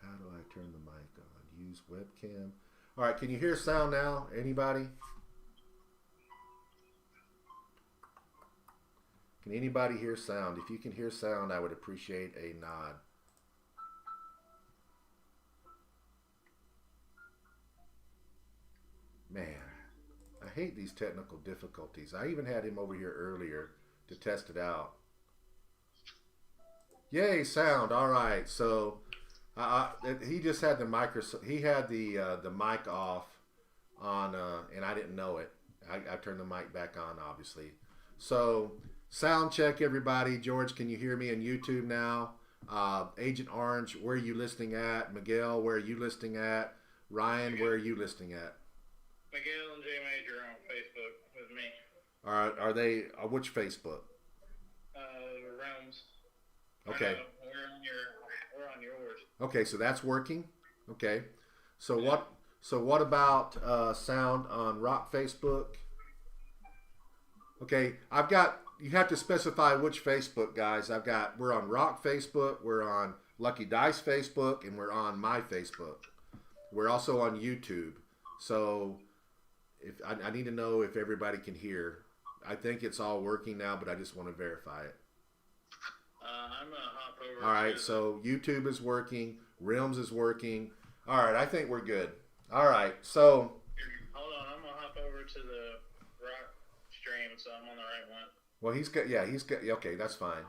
How do I turn the mic on? Use webcam. All right, can you hear sound now? Anybody? Can anybody hear sound? If you can hear sound, I would appreciate a nod. Man, I hate these technical difficulties. I even had him over here earlier to test it out. Yay, sound. All right. So he just had the he had the mic off on, and I didn't know it. I turned the mic back on, obviously. So sound check, everybody. George, can you hear me on YouTube now? Agent Orange, where are you listening at? Miguel, where are you listening at? Ryan, where are you listening at? Miguel and J Major on Facebook with me. Are they which Facebook? Realms. Okay. We're on yours. Okay, so that's working. Okay. So Yeah. what about sound on Rock Facebook? Okay, I've got you have to specify which Facebook, guys. We're on Rock Facebook, we're on Lucky Dice Facebook, and we're on my Facebook. We're also on YouTube. So if I need to know if everybody can hear. I think it's all working now, but I just want to verify it. I'm gonna hop over. All right, so YouTube is working, Realms is working. All right, I think we're good. All right, so Hold on, I'm gonna hop over to the rock stream, so I'm on the right one. well, he's got okay, that's fine.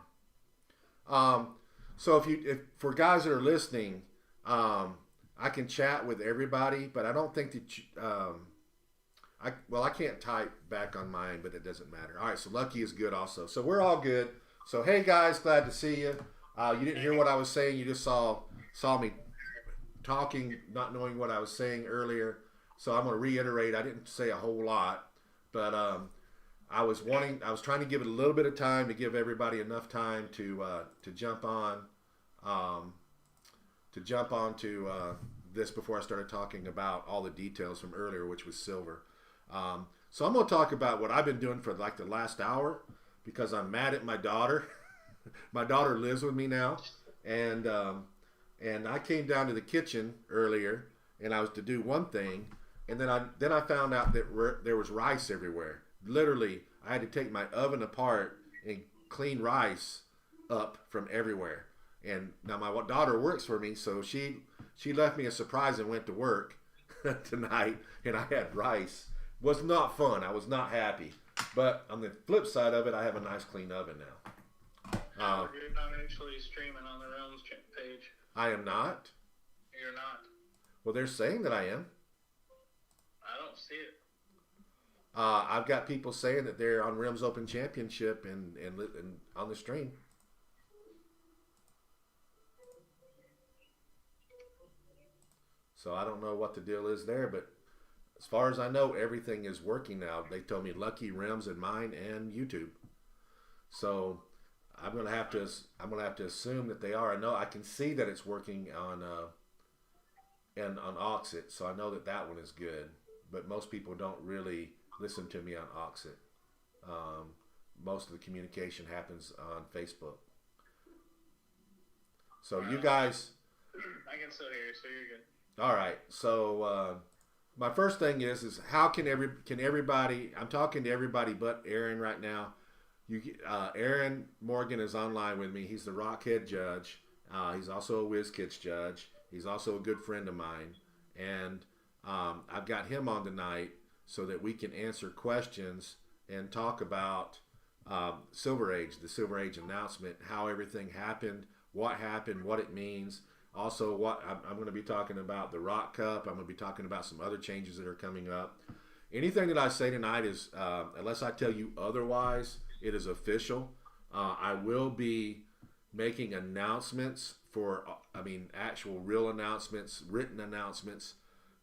So if for guys that are listening, I can chat with everybody, but I don't think that I can't type back on mine, but it doesn't matter. All right, so Lucky is good also. So we're all good. So hey guys, glad to see you. You didn't hear what I was saying. You just saw me talking, not knowing what I was saying earlier. So I'm going to reiterate. I didn't say a whole lot, but I was trying to give it a little bit of time to give everybody enough time to jump on, this before I started talking about all the details from earlier, which was silver. So I'm going to talk about what I've been doing for like the last hour because I'm mad at my daughter. My daughter lives with me now, and I came down to the kitchen earlier, and I was to do one thing, and then I found out that there was rice everywhere. Literally, I had to take my oven apart and clean rice up from everywhere. And now my daughter works for me, so she left me a surprise and went to work tonight, and I had rice. Was not fun. I was not happy. But on the flip side of it, I have a nice clean oven now. You're not actually streaming on the Realms page. I am not. You're not. Well, they're saying that I am. I don't see it. I've got people saying that they're on Realms Open Championship and on the stream. So I don't know what the deal is there, but as far as I know, everything is working now. They told me Lucky, Realms, and mine, and YouTube. So I'm gonna have to assume that they are. I know I can see that it's working on on Auuxit, so I know that one is good. But most people don't really listen to me on Auuxit. Most of the communication happens on Facebook. So you guys, I can still hear you, so you're good. all right. So my first thing is how can everybody? I'm talking to everybody but Aaron right now. Aaron Morgan is online with me. He's the Rockhead judge. He's also a WizKids judge. He's also a good friend of mine, and I've got him on tonight so that we can answer questions and talk about Silver Age, the Silver Age announcement, how everything happened, what it means. Also, what I'm going to be talking about the Rock Cup. I'm going to be talking about some other changes that are coming up. Anything that I say tonight is, unless I tell you otherwise, it is official. I will be making announcements actual real announcements, written announcements.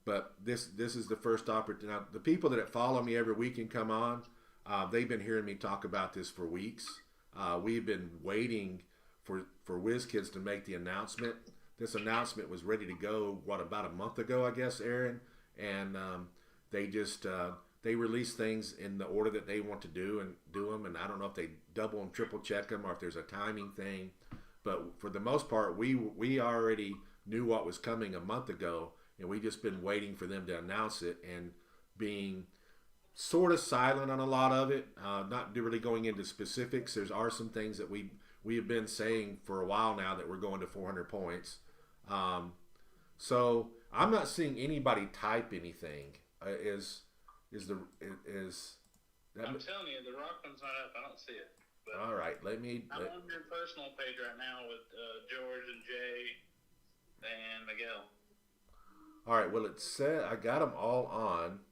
But this is the first opportunity. Now, the people that follow me every week and come on, they've been hearing me talk about this for weeks. We've been waiting for WizKids to make the announcement. This announcement was ready to go, about a month ago, I guess, Aaron? And they just they release things in the order that they want to do them. And I don't know if they double and triple check them or if there's a timing thing. But for the most part, we already knew what was coming a month ago, and we just been waiting for them to announce it and being sort of silent on a lot of it. Not really going into specifics. There are some things that we have been saying for a while now that we're going to 400 points. So I'm not seeing anybody type anything. Is that? I'm telling you, the rock one's not up. I don't see it. But all right, I'm on your personal page right now with George and Jay and Miguel. All right. Well, it said I got them all on,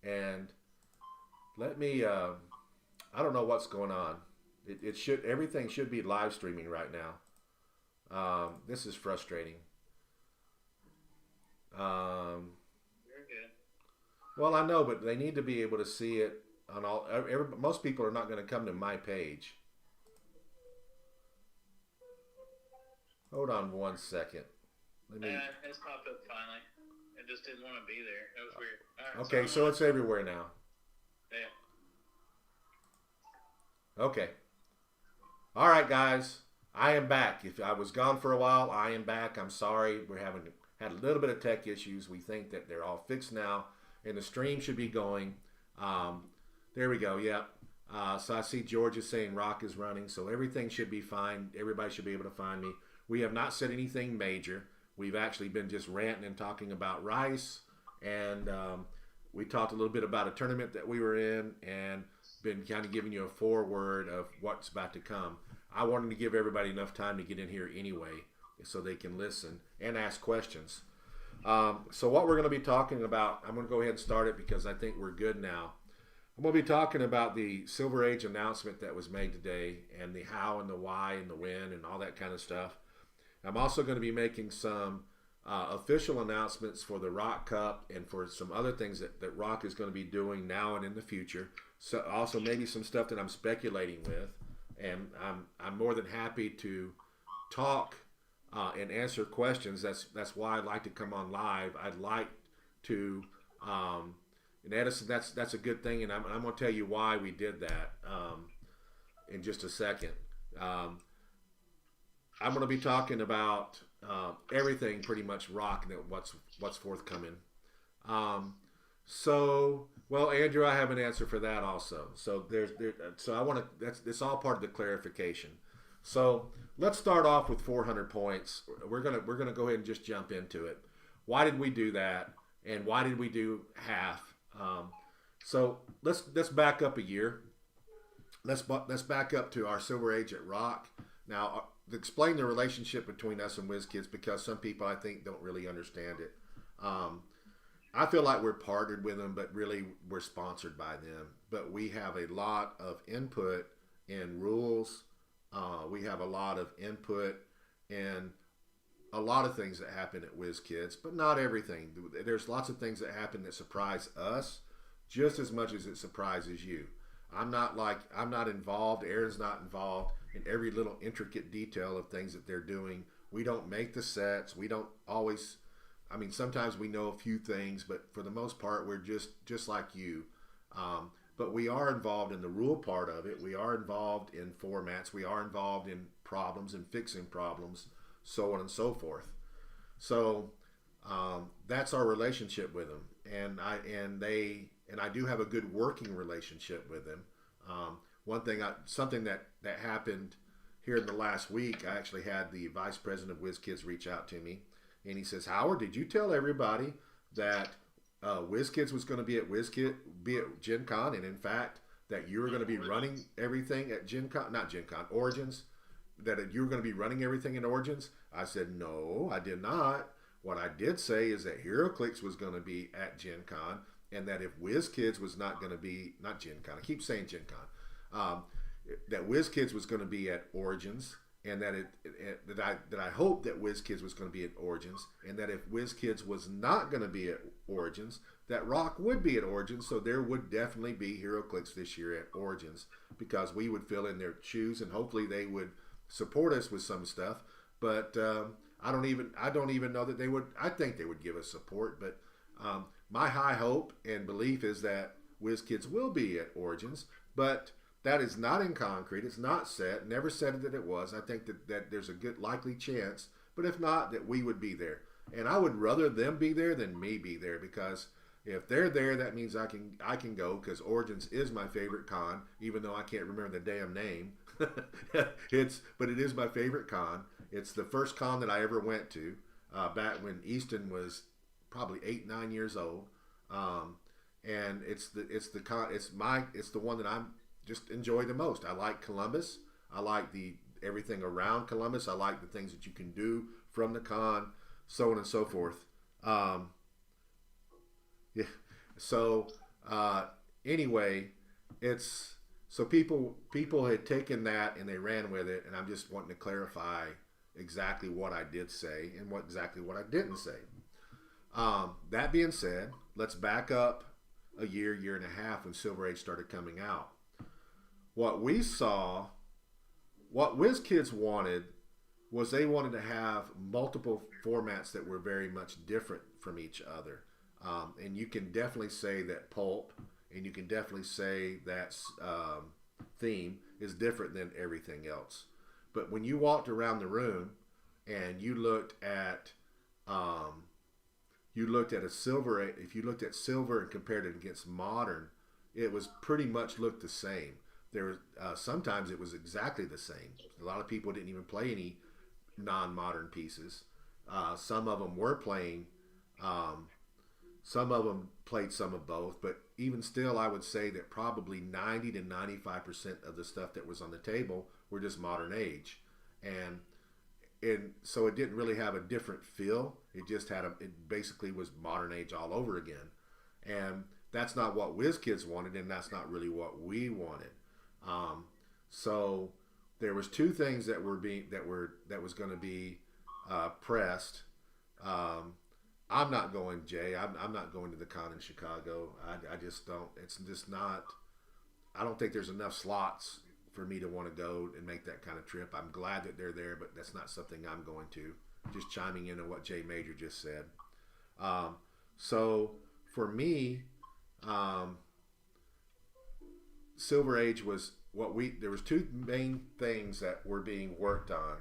and let me. I don't know what's going on. Everything should be live streaming right now. This is frustrating. You're good. Well, I know, but they need to be able to see it on all. Most people are not going to come to my page. Hold on one second. It's popped up finally. It just didn't want to be there. It was weird. All right, Okay, so it's everywhere now. Yeah. Okay. All right, guys. I am back. If I was gone for a while, I am back. I'm sorry. We're had a little bit of tech issues. We think that they're all fixed now, and the stream should be going. There we go. Yep. So I see George is saying rock is running, so everything should be fine. Everybody should be able to find me. We have not said anything major. We've actually been just ranting and talking about Rice, and we talked a little bit about a tournament that we were in, and been kind of giving you a foreword of what's about to come. I wanted to give everybody enough time to get in here anyway, so they can listen and ask questions. So what we're going to be talking about, I'm going to go ahead and start it because I think we're good now. I'm going to be talking about the Silver Age announcement that was made today, and the how and the why and the when and all that kind of stuff. I'm also going to be making some official announcements for the Rock Cup and for some other things that Rock is going to be doing now and in the future. So also maybe some stuff that I'm speculating with, and I'm more than happy to talk and answer questions. That's why I like to come on live. I'd like to, and Edison, that's a good thing, and I'm going to tell you why we did that in just a second. I'm going to be talking about everything pretty much rock and what's forthcoming. Well, Andrew, I have an answer for that also. So so I want to. That's all part of the clarification. So let's start off with 400 points. We're gonna go ahead and just jump into it. Why did we do that? And why did we do half? So let's back up a year. Let's back up to our Silver Age at Rock. Now, explain the relationship between us and WizKids, because some people I think don't really understand it. I feel like we're partnered with them, but really we're sponsored by them. But we have a lot of input in rules. We have a lot of input in a lot of things that happen at WizKids, but not everything. There's lots of things that happen that surprise us just as much as it surprises you. I'm not involved. Aaron's not involved in every little intricate detail of things that they're doing. We don't make the sets. We don't always. I mean, sometimes we know a few things, but for the most part, we're just like you. But we are involved in the rule part of it. We are involved in formats. We are involved in problems and fixing problems, so on and so forth. So that's our relationship with them, and I do have a good working relationship with them. Something that happened here in the last week, I actually had the vice president of WizKids reach out to me, and he says, "Howard, did you tell everybody that WizKids was going to be at Gen Con, and in fact that you were going to be running everything at Origins, that you were going to be running everything in Origins?" I said, "No, I did not. What I did say is that heroclix was going to be at Gen Con, and that if WizKids was not going to be, not Gen Con, I keep saying Gen Con, that WizKids was going to be at Origins, and that I hope that WizKids was going to be at Origins, and that if WizKids was not going to be at Origins, that Rock would be at Origins, so there would definitely be heroclix this year at Origins, because we would fill in their shoes, and hopefully they would support us with some stuff. But I don't even know that they would. I think they would give us support, but my high hope and belief is that WizKids will be at Origins, but that is not in concrete. It's not set. Never said that it was. I think that there's a good likely chance, but if not, that we would be there. And I would rather them be there than me be there, because if they're there, that means I can go, because Origins is my favorite con, even though I can't remember the damn name. But it is my favorite con. It's the first con that I ever went to, back when Easton was probably 8-9 years old, and it's the one that I'm just enjoy the most. I like Columbus. I like everything around Columbus. I like the things that you can do from the con, so on and so forth. Yeah. So anyway, it's so people had taken that and they ran with it, and I'm just wanting to clarify exactly what I did say and exactly what I didn't say. That being said, let's back up a year and a half when Silver Age started coming out. What we saw, what WizKids wanted, was they wanted to have multiple formats that were very much different from each other. And you can definitely say that Pulp, and you can definitely say that Theme is different than everything else. But when you walked around the room and you looked at a Silver, if you looked at Silver and compared it against Modern, it was pretty much looked the same. There was sometimes it was exactly the same. A lot of people didn't even play any non-modern pieces. Some of them were playing. Some of them played some of both, but even still, I would say that probably 90 to 95% of the stuff that was on the table were just Modern Age, and so it didn't really have a different feel. It just it basically was Modern Age all over again, and that's not what WizKids wanted, and that's not really what we wanted. So there was two things that was going to be pressed. I'm not going, Jay. I'm not going to the con in Chicago. I just don't. It's just not. I don't think there's enough slots for me to want to go and make that kind of trip. I'm glad that they're there, but that's not something I'm going to. Just chiming in on what Jay Major just said. So for me, Silver Age was there was two main things that were being worked on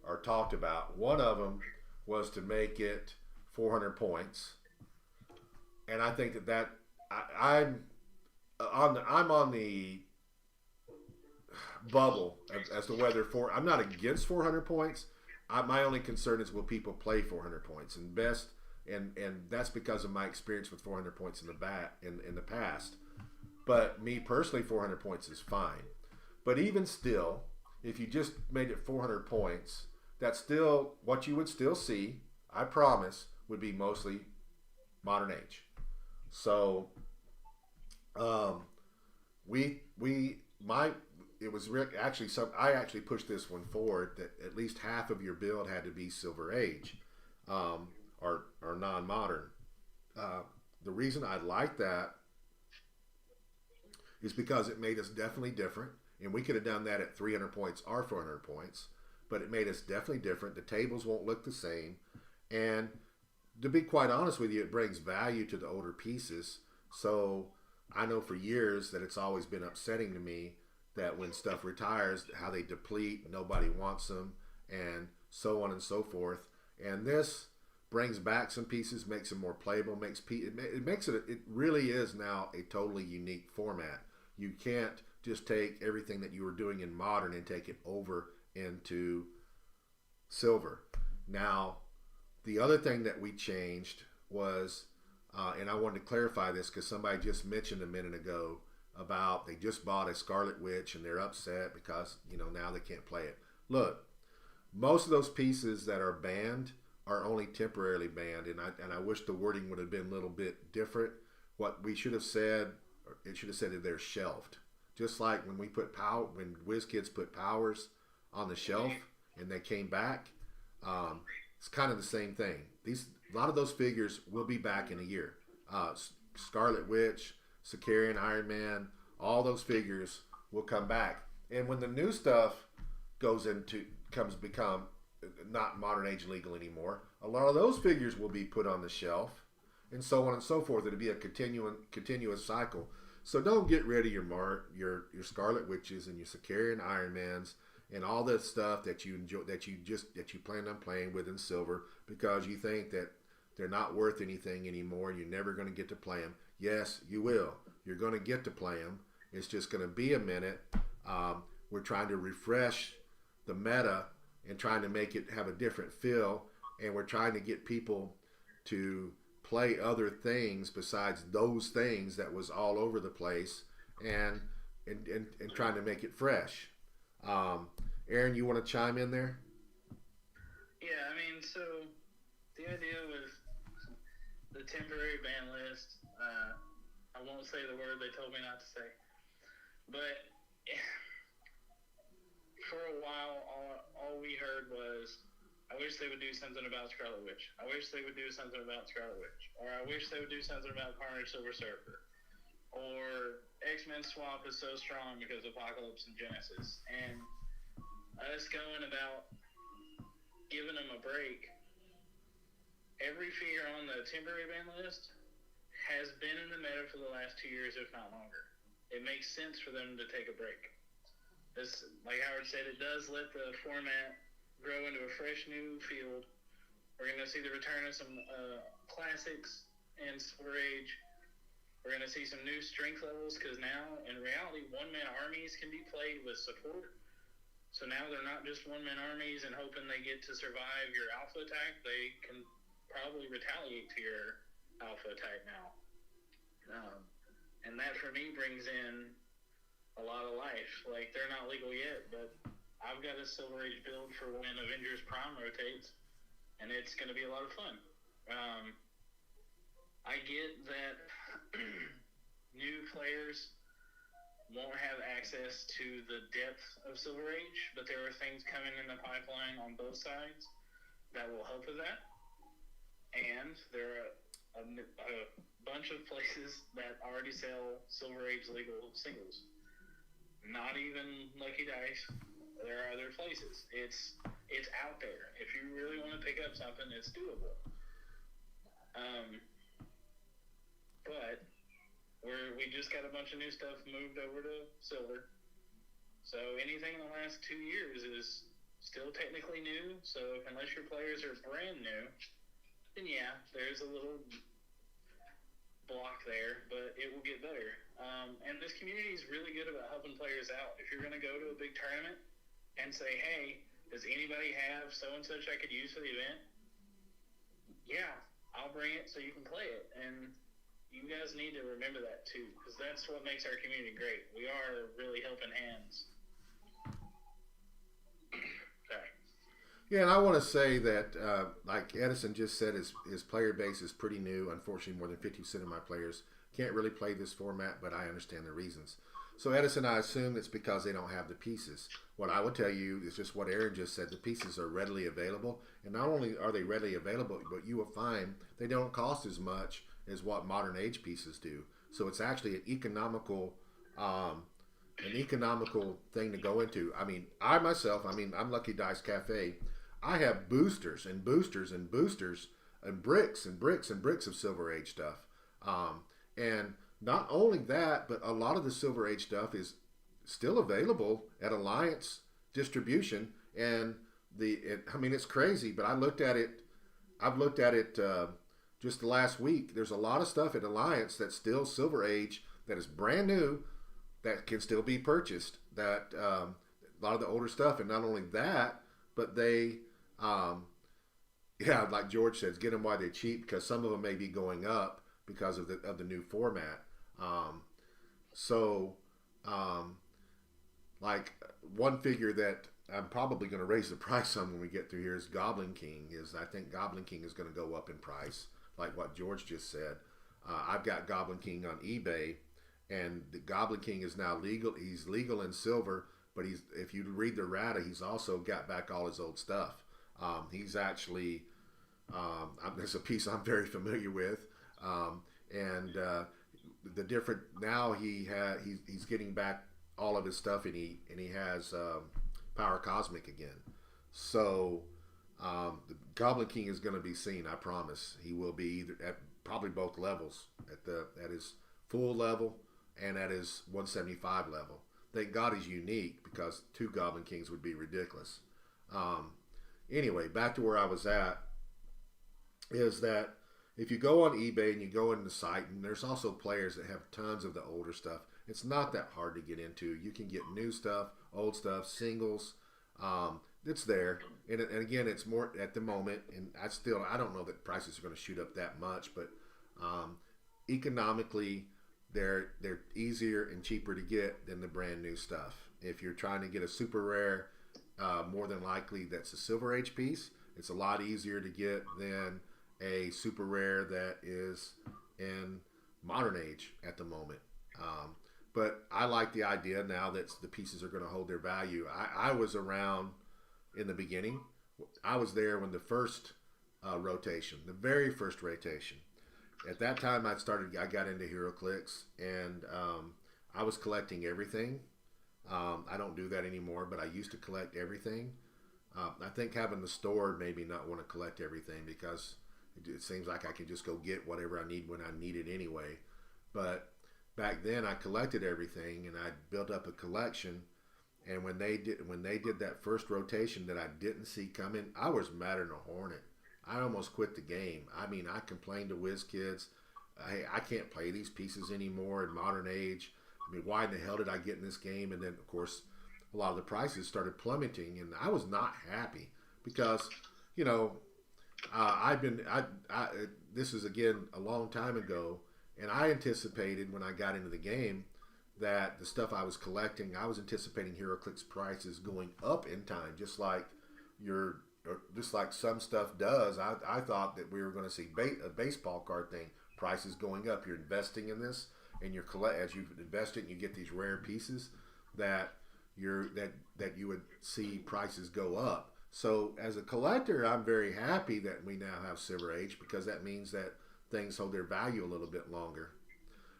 or talked about. One of them was to make it 400 points, and I think I'm on the bubble as to whether I'm not against 400 points. My only concern is, will people play 400 points and that's because of my experience with 400 points in the past. But me personally, 400 points is fine. But even still, if you just made it 400 points, that's still what you would still see, I promise, would be mostly Modern Age. So it was actually I actually pushed this one forward, that at least half of your build had to be Silver Age, or non-modern. The reason I like that is because it made us definitely different, and we could have done that at 300 points or 400 points, but it made us definitely different. The tables won't look the same, and to be quite honest with you, it brings value to the older pieces. So I know for years that it's always been upsetting to me that when stuff retires, how they deplete, nobody wants them, and so on and so forth. And this brings back some pieces, makes them more playable, it really is now a totally unique format. You can't just take everything that you were doing in Modern and take it over into Silver. Now, the other thing that we changed was, and I wanted to clarify this because somebody just mentioned a minute ago about they just bought a Scarlet Witch and they're upset because now they can't play it. Look, most of those pieces that are banned are only temporarily banned, and I wish the wording would have been a little bit different. What we should have said, it should have said that they're shelved. Just like when when WizKids put Powers on the shelf and they came back, it's kind of the same thing. A lot of those figures will be back in a year. Scarlet Witch, Sicarian, Iron Man, all those figures will come back. And when the new stuff become not Modern Age legal anymore, a lot of those figures will be put on the shelf, and so on and so forth. It'll be a continuous cycle. So don't get rid of your Scarlet Witches and your Sicarian Ironmans and all that stuff that you enjoy, that you plan on playing with in silver, because you think that they're not worth anything anymore and you're never going to get to play them. Yes, you will. You're going to get to play them. It's just going to be a minute. We're trying to refresh the meta and trying to make it have a different feel, and we're trying to get people to play other things besides those things that was all over the place, and trying to make it fresh. Aaron, you want to chime in there? Yeah, I mean, so the idea with the temporary ban list, I won't say the word they told me not to say, but for a while, all we heard was, I wish they would do something about Scarlet Witch. I wish they would do something about Scarlet Witch. Or I wish they would do something about Carnage Silver Surfer. Or X-Men Swamp is so strong because of Apocalypse and Genesis. And us going about giving them a break, every figure on the temporary ban list has been in the meta for the last 2 years, if not longer. It makes sense for them to take a break. This, like Howard said, it does let the format grow into a fresh new field. We're going to see the return of some classics and Silver Age. We're going to see some new strength levels, because now, in reality, one-man armies can be played with support. So now they're not just one-man armies and hoping they get to survive your alpha attack. They can probably retaliate to your alpha attack now. And that, for me, brings in a lot of life. Like, they're not legal yet, but I've got a Silver Age build for when Avengers Prime rotates, and it's going to be a lot of fun. I get that new players won't have access to the depth of Silver Age, but there are things coming in the pipeline on both sides that will help with that. And there are a bunch of places that already sell Silver Age legal singles. Not even Lucky Dice. There are other places. It's out there. If you really want to pick up something, it's doable. But we just got a bunch of new stuff moved over to silver. So anything in the last 2 years is still technically new. So unless your players are brand new, then yeah, there's a little block there, but it will get better. And this community is really good about helping players out. If you're going to go to a big tournament and say, hey, does anybody have so-and-such I could use for the event? Yeah, I'll bring it so you can play it. And you guys need to remember that too, because that's what makes our community great. We are really helping hands. Sorry. Yeah, and I want to say that, like Edison just said, his player base is pretty new. Unfortunately, more than 50% of my players can't really play this format, but I understand the reasons. So Edison, I assume it's because they don't have the pieces. What I would tell you is just what Aaron just said. The pieces are readily available, and not only are they readily available, but you will find they don't cost as much as what modern age pieces do. So it's actually an economical thing to go into. I mean, I'm Lucky Dice Cafe. I have boosters and boosters and boosters and bricks and bricks and bricks of Silver Age stuff. And not only that, but a lot of the Silver Age stuff is still available at Alliance distribution. And it's crazy, but I've looked at it just the last week. There's a lot of stuff at Alliance that's still Silver Age, that is brand new, that can still be purchased. That a lot of the older stuff, and not only that, but they, like George says, get them while they're cheap, because some of them may be going up because of the new format. Like one figure that I'm probably going to raise the price on when we get through here is Goblin King. I think Goblin King is going to go up in price, like what George just said. I've got Goblin King on eBay, and the Goblin King is now legal. He's legal in silver, but if you read the errata, he's also got back all his old stuff. He's actually, there's a piece I'm very familiar with, the different now he's getting back all of his stuff, and he has Power Cosmic again. So the Goblin King is going to be seen. I promise he will be either probably both levels at his full level and at his 175 level. Thank God he's unique because 2 Goblin Kings would be ridiculous. Um, anyway, back to where I was at is that if you go on eBay and you go into the site, and there's also players that have tons of the older stuff, it's not that hard to get into. You can get new stuff, old stuff, singles. It's there, and again, it's more at the moment. And I don't know that prices are going to shoot up that much, but economically, they're easier and cheaper to get than the brand new stuff. If you're trying to get a super rare, more than likely that's a Silver Age piece. It's a lot easier to get than a super rare that is in modern age at the moment. But I like the idea now that the pieces are going to hold their value. I was around in the beginning. I was there when the first rotation, the very first rotation. At that time, I got into heroclix, and I was collecting everything. I don't do that anymore, but I used to collect everything. I think having the store made me not want to collect everything because it seems like I can just go get whatever I need when I need it anyway. But back then, I collected everything, and I built up a collection. And when they did that first rotation that I didn't see coming, I was madder than a hornet. I almost quit the game. I mean, I complained to WizKids, hey, I can't play these pieces anymore in modern age. I mean, why in the hell did I get in this game? And then, of course, a lot of the prices started plummeting, and I was not happy because, you know, this is again a long time ago, and I anticipated when I got into the game that the stuff I was collecting, I was anticipating heroclix prices going up in time, just like some stuff does. I thought that we were going to see a baseball card thing, prices going up. You're investing in this, and as you invest it, and you get these rare pieces that you would see prices go up. So as a collector, I'm very happy that we now have Silver Age because that means that things hold their value a little bit longer.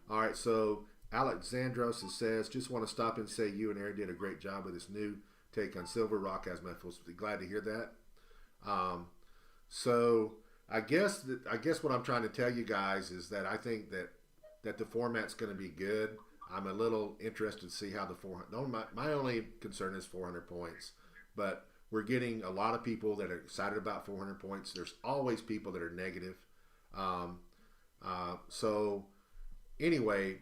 All right, so Alexandros says, just want to stop and say you and Aaron did a great job with this new take on silver. Rock has my full. Glad to hear that. So I guess what I'm trying to tell you guys is that I think that the format's going to be good. I'm a little interested to see how the 400. No, my only concern is 400 points, but we're getting a lot of people that are excited about 400 points. There's always people that are negative. So anyway,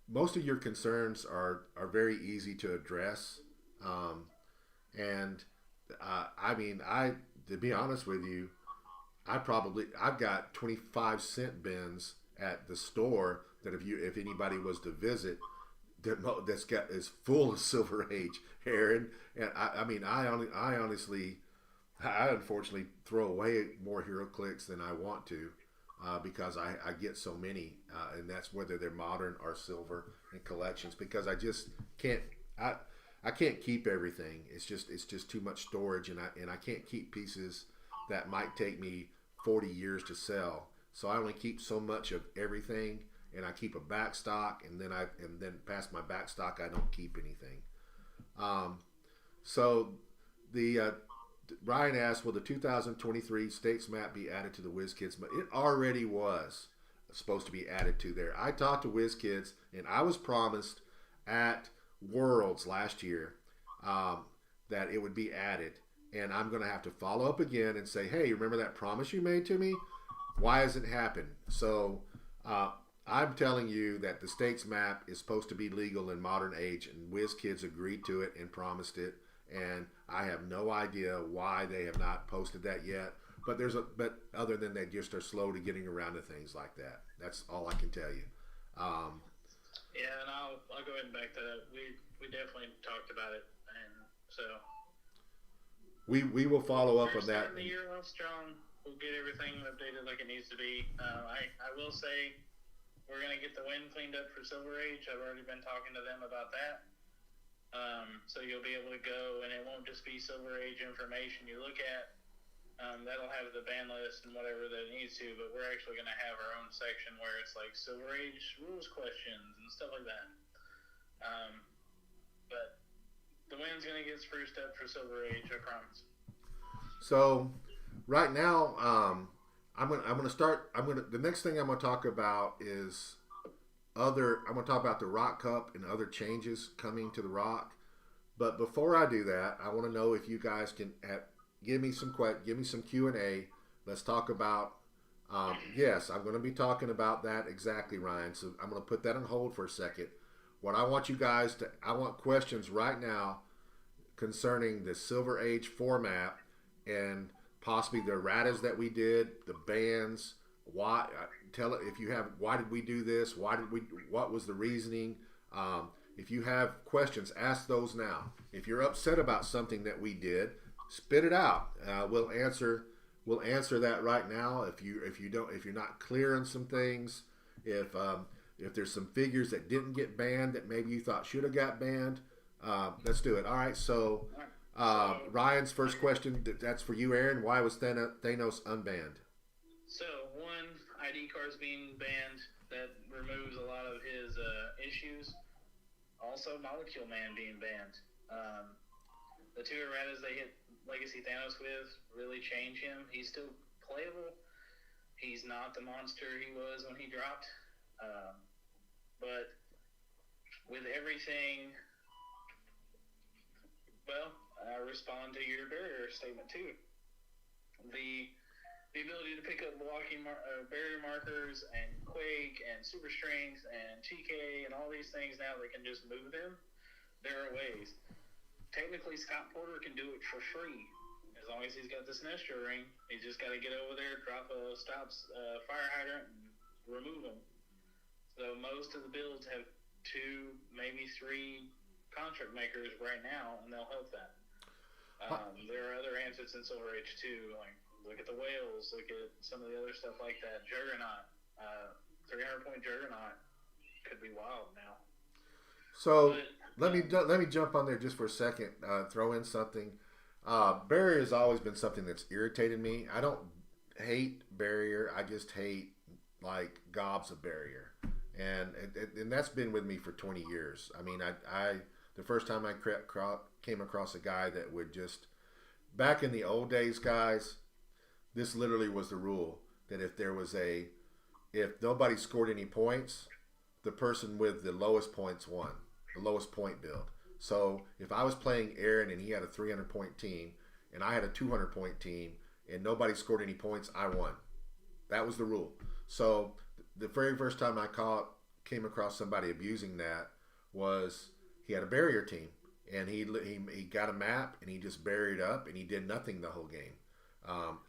most of your concerns are very easy to address. To be honest with you, I've got 25-cent bins at the store that if anybody was to visit, is full of Silver Age, Aaron. And I unfortunately throw away more heroclix than I want to because I get so many, and that's whether they're modern or silver in collections because I just can't. I can't keep everything. It's just too much storage, and I can't keep pieces that might take me 40 years to sell. So I only keep so much of everything, and I keep a back stock, and then past my back stock, I don't keep anything. So the Ryan asked, will the 2023 states map be added to the WizKids? It already was supposed to be added to there. I talked to WizKids, and I was promised at Worlds last year that it would be added, and I'm going to have to follow up again and say, hey, remember that promise you made to me? Why hasn't it happened? So I'm telling you that the states map is supposed to be legal in modern age, and WizKids agreed to it and promised it, and I have no idea why they have not posted that yet. But other than they just are slow to getting around to things like that. That's all I can tell you. Yeah, and I'll go ahead and back that up. We definitely talked about it, and so we will follow up on that. The year off strong. We'll get everything updated like it needs to be. I will say we're gonna get the wind cleaned up for Silver Age. I've already been talking to them about that. So you'll be able to go, and it won't just be Silver Age information you look at. That'll have the ban list and whatever that it needs to, but we're actually going to have our own section where it's like Silver Age rules questions and stuff like that. But the wind's going to get spruced up for Silver Age, I promise. So right now, I'm gonna start. The next thing I'm gonna talk about is I'm gonna talk about the Rock Cup and other changes coming to the Rock. But before I do that, I want to know if you guys can give me some Q&A. Let's talk about. Yes, I'm going to be talking about that exactly, Ryan. So I'm going to put that on hold for a second. What I want you guys to, I want questions right now concerning the Silver Age format and possibly the erratas that we did, the bands. Why? Tell it if you have. Why did we do this? Why did we? What was the reasoning? If you have questions, ask those now. If you're upset about something that we did, spit it out. We'll answer. We'll answer that right now. If you're not clear on some things, if there's some figures that didn't get banned that maybe you thought should have got banned, let's do it. All right. So Ryan's first question. That's for you, Aaron. Why was Thanos unbanned? So one, ID cards being banned, that removes a lot of his issues. Also, Molecule Man being banned. The two erratas they hit Legacy Thanos with really change him. He's still playable. He's not the monster he was when he dropped. But with everything, well, I respond to your barrier statement too. The ability to pick up blocking barrier markers and Quake and Super Strength and TK and all these things now, they can just move them. There are ways. Technically, Scott Porter can do it for free as long as he's got the Sinestro ring. He's just got to get over there, drop a fire hydrant, and remove them. So most of the builds have 2, maybe 3 contract makers right now, and they'll help that. There are other answers in Silver Age too, like look at the whales, look at some of the other stuff like that. Juggernaut, 300-point Juggernaut could be wild now. So let me jump on there just for a second. Throw in something. Barrier has always been something that's irritated me. I don't hate barrier. I just hate like gobs of barrier, and that's been with me for 20 years. I mean, I the first time I came across a guy that would just back in the old days, guys. This literally was the rule that if nobody scored any points, the person with the lowest points won, the lowest point build. So if I was playing Aaron and he had a 300-point team and I had a 200-point team and nobody scored any points, I won. That was the rule. So the very first time I came across somebody abusing that was he had a barrier team and he got a map and he just barriered up and he did nothing the whole game.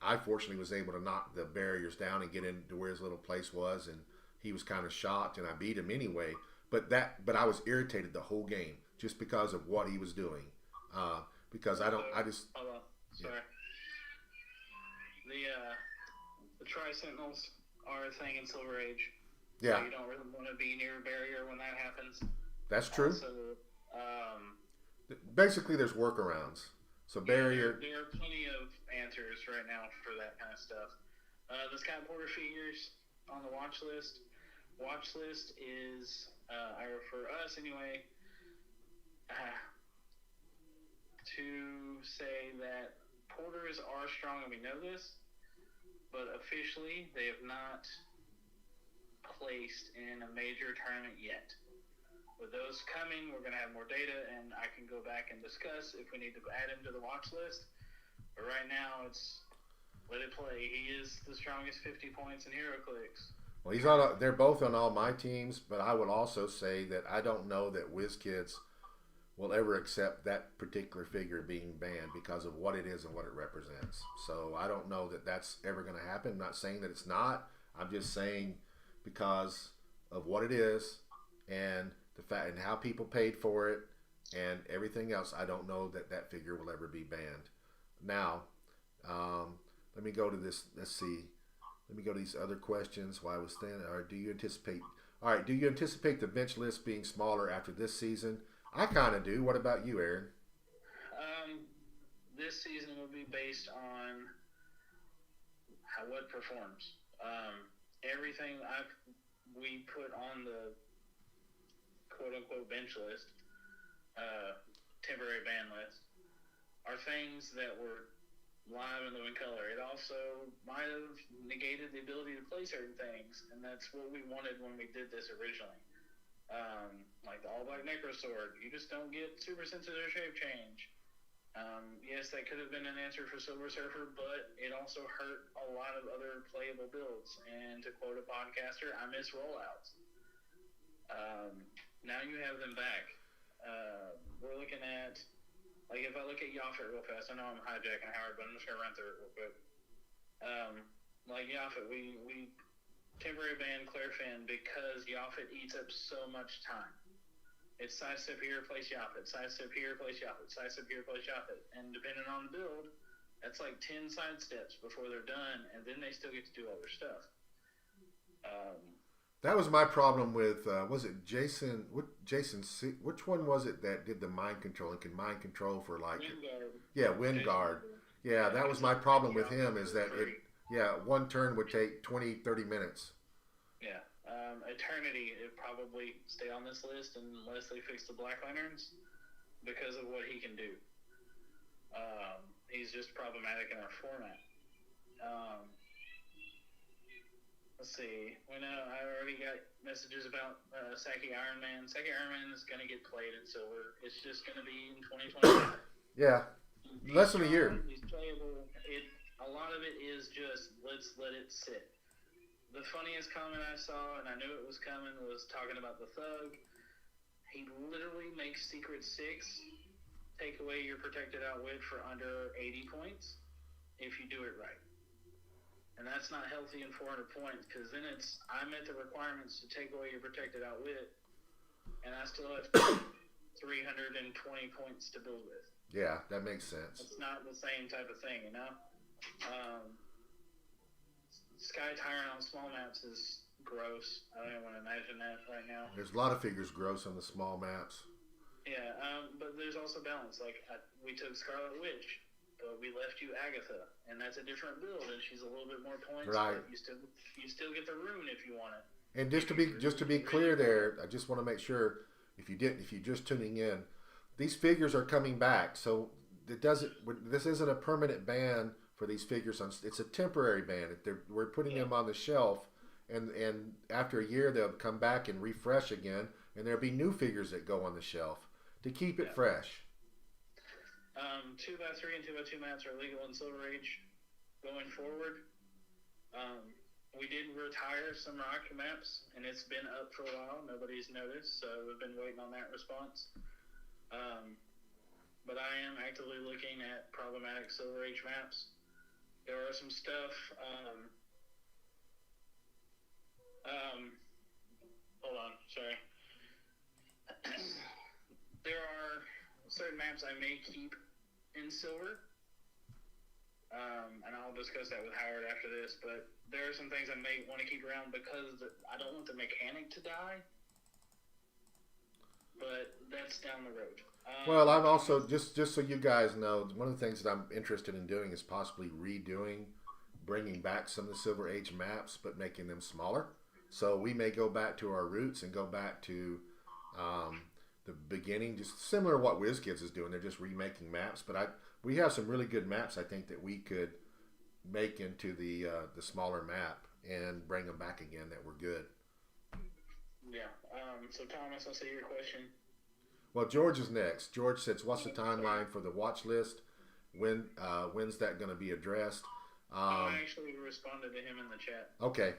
I fortunately was able to knock the barriers down and get into where his little place was, and he was kind of shocked, and I beat him anyway. But I was irritated the whole game just because of what he was doing. Because hold on, sorry. Yeah. The Tri-Sentinels are a thing in Silver Age. Yeah. So you don't really want to be near a barrier when that happens. That's true. Basically, there's workarounds. So barrier. There are plenty of answers right now for that kind of stuff. The Scott Porter figures on the watch list. Watch list is, for us anyway, to say that Porters are strong, and we know this, but officially they have not placed in a major tournament yet. With those coming, we're going to have more data, and I can go back and discuss if we need to add him to the watch list. But right now, it's let it play. He is the strongest 50 points in heroclix. Well, they're both on all my teams, but I would also say that I don't know that WizKids will ever accept that particular figure being banned because of what it is and what it represents. So I don't know that that's ever going to happen. I'm not saying that it's not. I'm just saying because of what it is and the fact and how people paid for it and everything else, I don't know that that figure will ever be banned. Now, let me go to this. Let's see. Let me go to these other questions. Why was thin? Or do you anticipate? All right. Do you anticipate the bench list being smaller after this season? I kind of do. What about you, Aaron? This season will be based on what performs. Everything we put on the quote-unquote bench list, temporary ban list, are things that were live in living color. It also might have negated the ability to play certain things, and that's what we wanted when we did this originally. Like the All Black Necro Sword, you just don't get super sensitive shape change. Yes, that could have been an answer for Silver Surfer, but it also hurt a lot of other playable builds. And to quote a podcaster, I miss rollouts. Now you have them back. We're looking at, like, if I look at Auuxit real fast, I know I'm hijacking Howard, but I'm just going to run through it real quick. Like Auuxit, we temporary ban Clairfin because Auuxit eats up so much time. It's sidestep here, place Auuxit, sidestep here, place Auuxit, sidestep here, place Auuxit. And depending on the build, that's like 10 sidesteps before they're done, and then they still get to do all their stuff. That was my problem with, was it Jason, which one was it that did the mind control and can mind control for like... Windguard. Yeah, Windguard. Yeah, that was my problem with him is that one turn would take 20, 30 minutes. Yeah. Eternity, it probably stay on this list unless they fix the Black Lanterns because of what he can do. He's just problematic in our format. Let's see. We know I already got messages about Saki Iron Man. Saki Iron Man is going to get played in silver. It's just going to be in 2025. Yeah. Less than a year. He's playable. A lot of it is just let's let it sit. The funniest comment I saw, and I knew it was coming, was talking about the Thug. He literally makes Secret 6 take away your protected outwit for under 80 points if you do it right. And that's not healthy in 400 points because then I met the requirements to take away your protected outwit, and I still have 320 points to build with. Yeah, that makes sense. It's not the same type of thing, you know? Sky Tyrant on small maps is gross. I don't even want to imagine that right now. There's a lot of figures gross on the small maps. Yeah, but there's also balance. Like, we took Scarlet Witch, but we left you Agatha, and that's a different build, and she's a little bit more points. Right. But you still get the rune if you want it. And just to be clear there, I just want to make sure if you're just tuning in, these figures are coming back. So this isn't a permanent ban for these figures. It's a temporary ban. We're putting them on the shelf, and after a year they'll come back and refresh again, and there'll be new figures that go on the shelf to keep it fresh. 2x3 and 2x2 maps are legal in Silver Age going forward. We did retire some rock maps, and it's been up for a while. Nobody's noticed, so we've been waiting on that response. But I am actively looking at problematic Silver Age maps. There are some stuff. Hold on, sorry. There are certain maps I may keep in silver, and I'll discuss that with Howard after this. But there are some things I may want to keep around because I don't want the mechanic to die. But that's down the road. Well, I'm also just so you guys know, one of the things that I'm interested in doing is possibly bringing back some of the Silver Age maps, but making them smaller. So we may go back to our roots and go back to the beginning, just similar to what WizKids is doing. They're just remaking maps, but we have some really good maps I think that we could make into the smaller map and bring them back again that were good. Yeah. So Thomas, I see your question. Well, George is next. George says, "What's the timeline for the watch list? When's that going to be addressed?" I actually responded to him in the chat. Okay.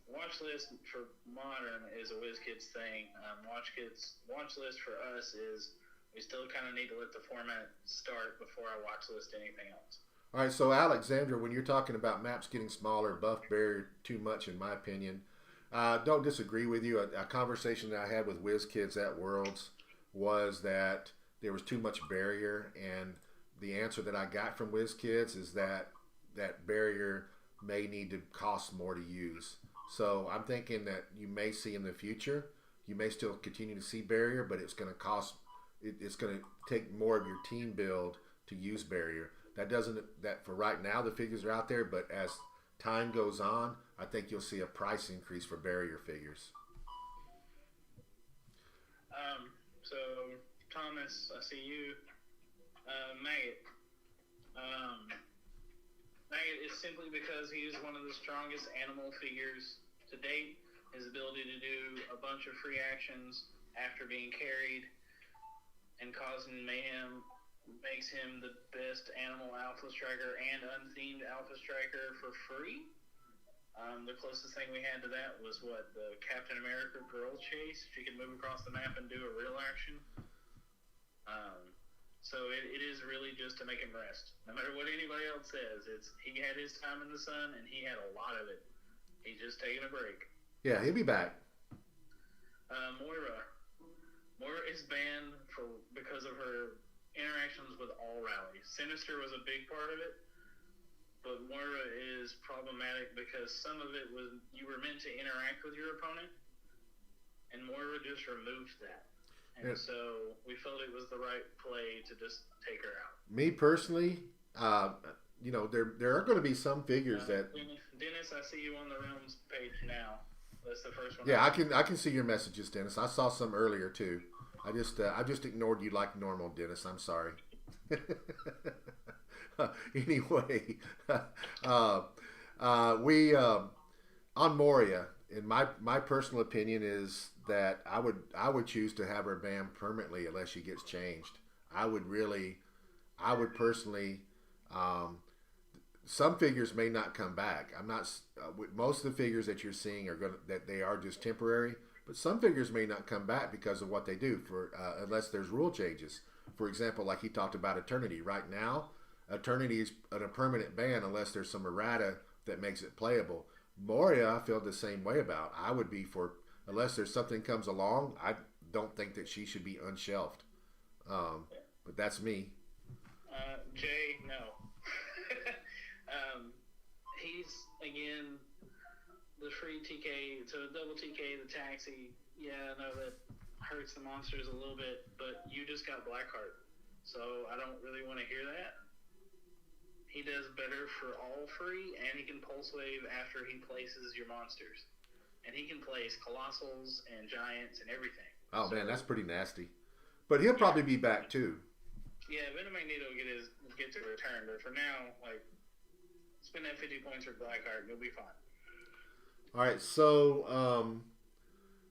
Watch list for modern is a WizKids thing. Watch list for us is we still kind of need to let the format start before I watch list anything else. All right, so Alexandra, when you're talking about maps getting smaller, buff barrier too much, in my opinion, don't disagree with you. A conversation that I had with WizKids at Worlds was that there was too much barrier, and the answer that I got from WizKids is that barrier may need to cost more to use. So I'm thinking that you may see in the future, you may still continue to see barrier, but it's going to cost. It's going to take more of your team build to use barrier. That for right now the figures are out there, but as time goes on, I think you'll see a price increase for barrier figures. So Thomas, I see you. Maggot. simply because he is one of the strongest animal figures to date. His ability to do a bunch of free actions after being carried and causing mayhem makes him the best animal alpha striker and unthemed alpha striker for free. The closest thing we had to that was the Captain America girl chase. She could move across the map and do a real action. So it is really just to make him rest. No matter what anybody else says, he had his time in the sun and he had a lot of it. He's just taking a break. Yeah, he'll be back. Moira is banned because of her interactions with all rallies. Sinister was a big part of it. But Moira is problematic because some of it was you were meant to interact with your opponent, and Moira just removed that. And so we felt it was the right play to just take her out. Me personally, there are going to be some figures that. Dennis, I see you on the Realms page now. That's the first one. Yeah, I can see your messages, Dennis. I saw some earlier too. I just ignored you like normal, Dennis. I'm sorry. Anyway, we on Moria, in my personal opinion is that I would choose to have her banned permanently unless she gets changed. I would personally. Some figures may not come back. I'm not. Most of the figures that you're seeing they are just temporary. But some figures may not come back because of what they do unless there's rule changes. For example, like he talked about Eternity. Right now, Eternity is a permanent ban unless there's some errata that makes it playable. Moria, I feel the same way about. I would be for, unless there's something comes along, I don't think that she should be unshelved. But that's me. Jay, no. He's, again, the free TK, so double TK, the taxi. Yeah, I know that hurts the monsters a little bit, but you just got Blackheart. So I don't really want to hear that. He does better for all free, and he can pulse wave after he places your monsters. And he can place Colossals and Giants and everything. Oh, man, that's pretty nasty. But he'll probably be back, too. Yeah, Venom Magneto will get to return, but for now, spend that 50 points for Blackheart, you'll be fine. All right, so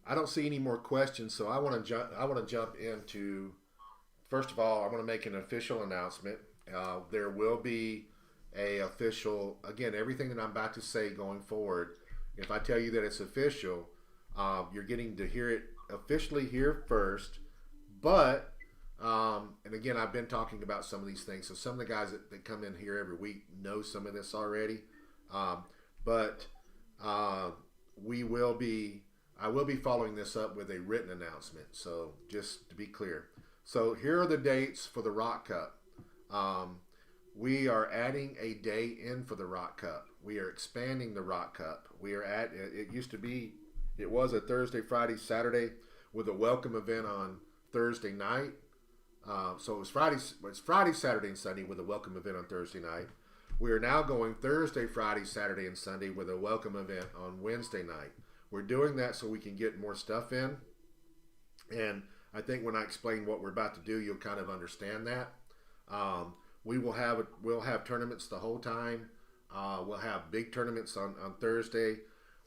I don't see any more questions, so I want to jump into. First of all, I want to make an official announcement. There will be a official, again, everything that I'm about to say going forward. If I tell you that it's official, you're getting to hear it officially here first. But and again, I've been talking about some of these things, so some of the guys that come in here every week know some of this already. But I will be following this up with a written announcement. So just to be clear, so here are the dates for the Rock Cup. We are adding a day in for the Rock Cup. We are expanding the Rock Cup. It was a Thursday, Friday, Saturday with a welcome event on Thursday night. So it was Friday, Saturday, and Sunday with a welcome event on Thursday night. We are now going Thursday, Friday, Saturday, and Sunday with a welcome event on Wednesday night. We're doing that so we can get more stuff in. And I think when I explain what we're about to do, you'll kind of understand that. We'll have tournaments the whole time. We'll have big tournaments on Thursday.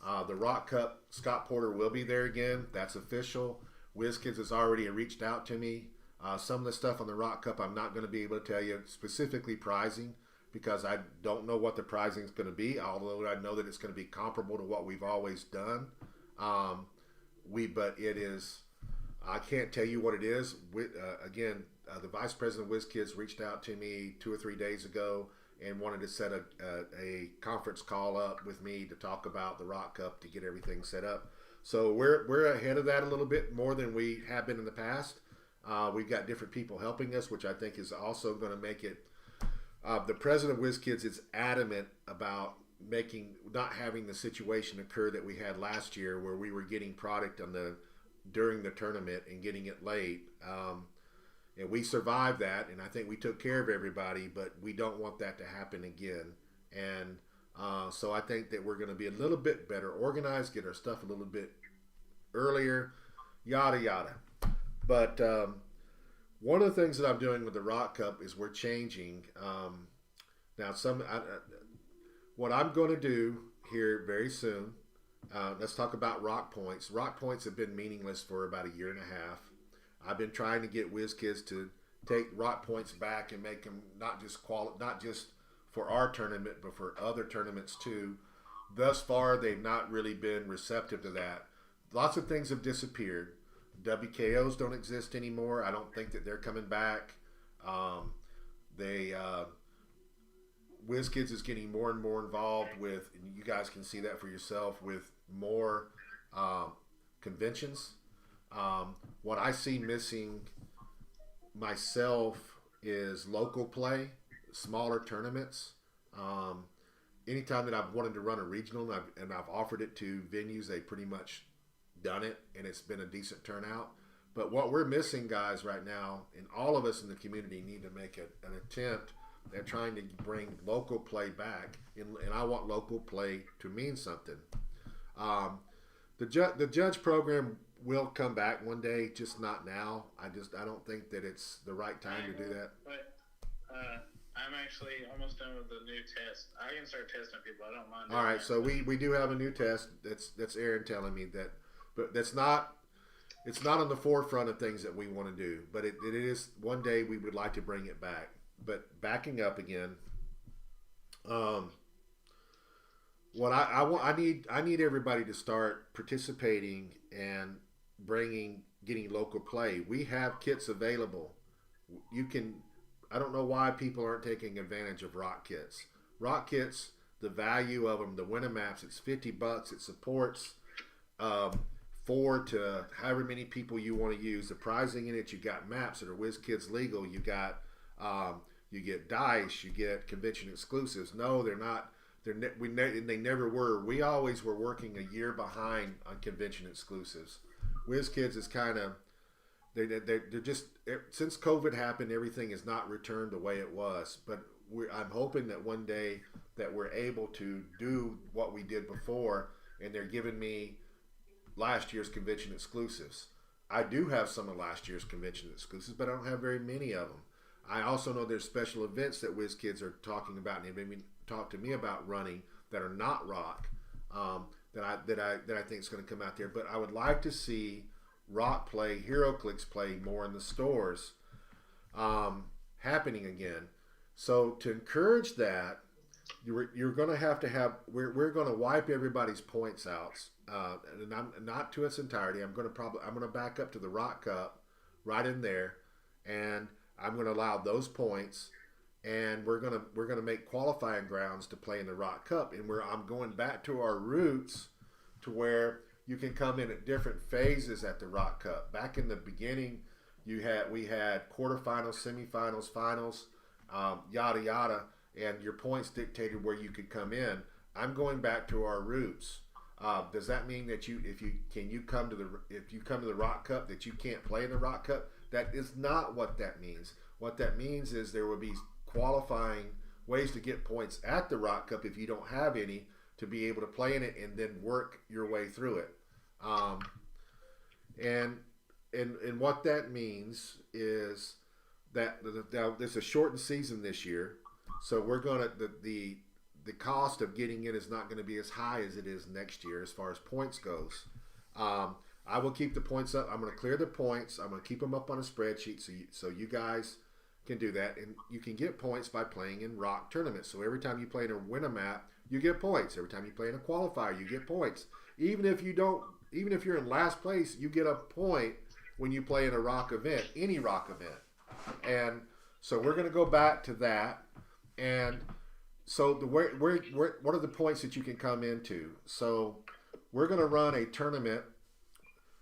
The Rock Cup, Scott Porter will be there again. That's official. WizKids has already reached out to me. Some of the stuff on the Rock Cup I'm not going to be able to tell you, specifically pricing, because I don't know what the pricing is going to be, although I know that it's going to be comparable to what we've always done. But it is, I can't tell you what it is. The Vice President of WizKids reached out to me 2 or 3 days ago and wanted to set a conference call up with me to talk about the Rock Cup to get everything set up. So we're ahead of that a little bit more than we have been in the past. We've got different people helping us, which I think is also going to make it. The president of WizKids is adamant about not having the situation occur that we had last year, where we were getting product during the tournament and getting it late. And we survived that, and I think we took care of everybody, but we don't want that to happen again. And so I think that we're going to be a little bit better organized, get our stuff a little bit earlier, yada yada. But one of the things that I'm doing with the Rock Cup is we're changing. Now, what I'm going to do here very soon. Let's talk about rock points. Rock points have been meaningless for about a year and a half. I've been trying to get WizKids to take rock points back and make them not just for our tournament, but for other tournaments too. Thus far, they've not really been receptive to that. Lots of things have disappeared. WKOs don't exist anymore. I don't think that they're coming back. They WizKids is getting more and more involved with, and you guys can see that for yourself, with more conventions. What I see missing myself is local play, smaller tournaments. Anytime that I've wanted to run a regional and I've offered it to venues, they pretty much done it, and it's been a decent turnout. But what we're missing, guys, right now, and all of us in the community need to make an attempt at trying to bring local play back, and I want local play to mean something. The judge program will come back one day, just not now. I don't think that it's the right time to do that. But I'm actually almost done with the new test. I can start testing people. I don't mind. All right, so we do have a new test. That's Aaron telling me that, but it's not on the forefront of things that we want to do. But it is, one day we would like to bring it back. But backing up again, what I need everybody to start participating and getting local play. We have kits available. You can. I don't know why people aren't taking advantage of rock kits. Rock kits, the value of them, the winter maps, it's $50. It supports 4 to however many people you want to use. The pricing in it, you got maps that are WizKids legal. You got you get dice, you get convention exclusives. No, they're not. They never were. We always were working a year behind on convention exclusives. WizKids is kind of they're just, since COVID happened, everything has not returned the way it was. But I'm hoping that one day that we're able to do what we did before, and they're giving me last year's convention exclusives. I do have some of last year's convention exclusives, but I don't have very many of them. I also know there's special events that WizKids are talking about, and they've been talked to me about running that are not rock, that I think is going to come out there. But I would like to see rock play, heroclix play more in the stores happening again. So to encourage that, you're going to have we're going to wipe everybody's points out, and I'm not to its entirety. I'm going to back up to the Rock Cup right in there, and I'm going to allow those points, and we're going to make qualifying grounds to play in the Rock Cup, and I'm going back to our roots to where you can come in at different phases at the Rock Cup. Back in the beginning, we had quarterfinals, semifinals, finals, yada yada, and your points dictated where you could come in. I'm going back to our roots. Does that mean that if you come to the Rock Cup that you can't play in the Rock Cup? That is not what that means. What that means is there will be qualifying ways to get points at the Rock Cup if you don't have any, to be able to play in it and then work your way through it. And what that means is that there's a shortened season this year, so we're gonna the cost of getting in is not going to be as high as it is next year as far as points goes. I will keep the points up. I'm going to clear the points. I'm going to keep them up on a spreadsheet so you guys can do that, and you can get points by playing in rock tournaments. So every time you play in a win a map, you get points. Every time you play in a qualifier, you get points. Even if you're in last place, you get a point when you play in a rock event, any rock event. And so we're going to go back to that. And so what are the points that you can come into? So we're going to run a tournament.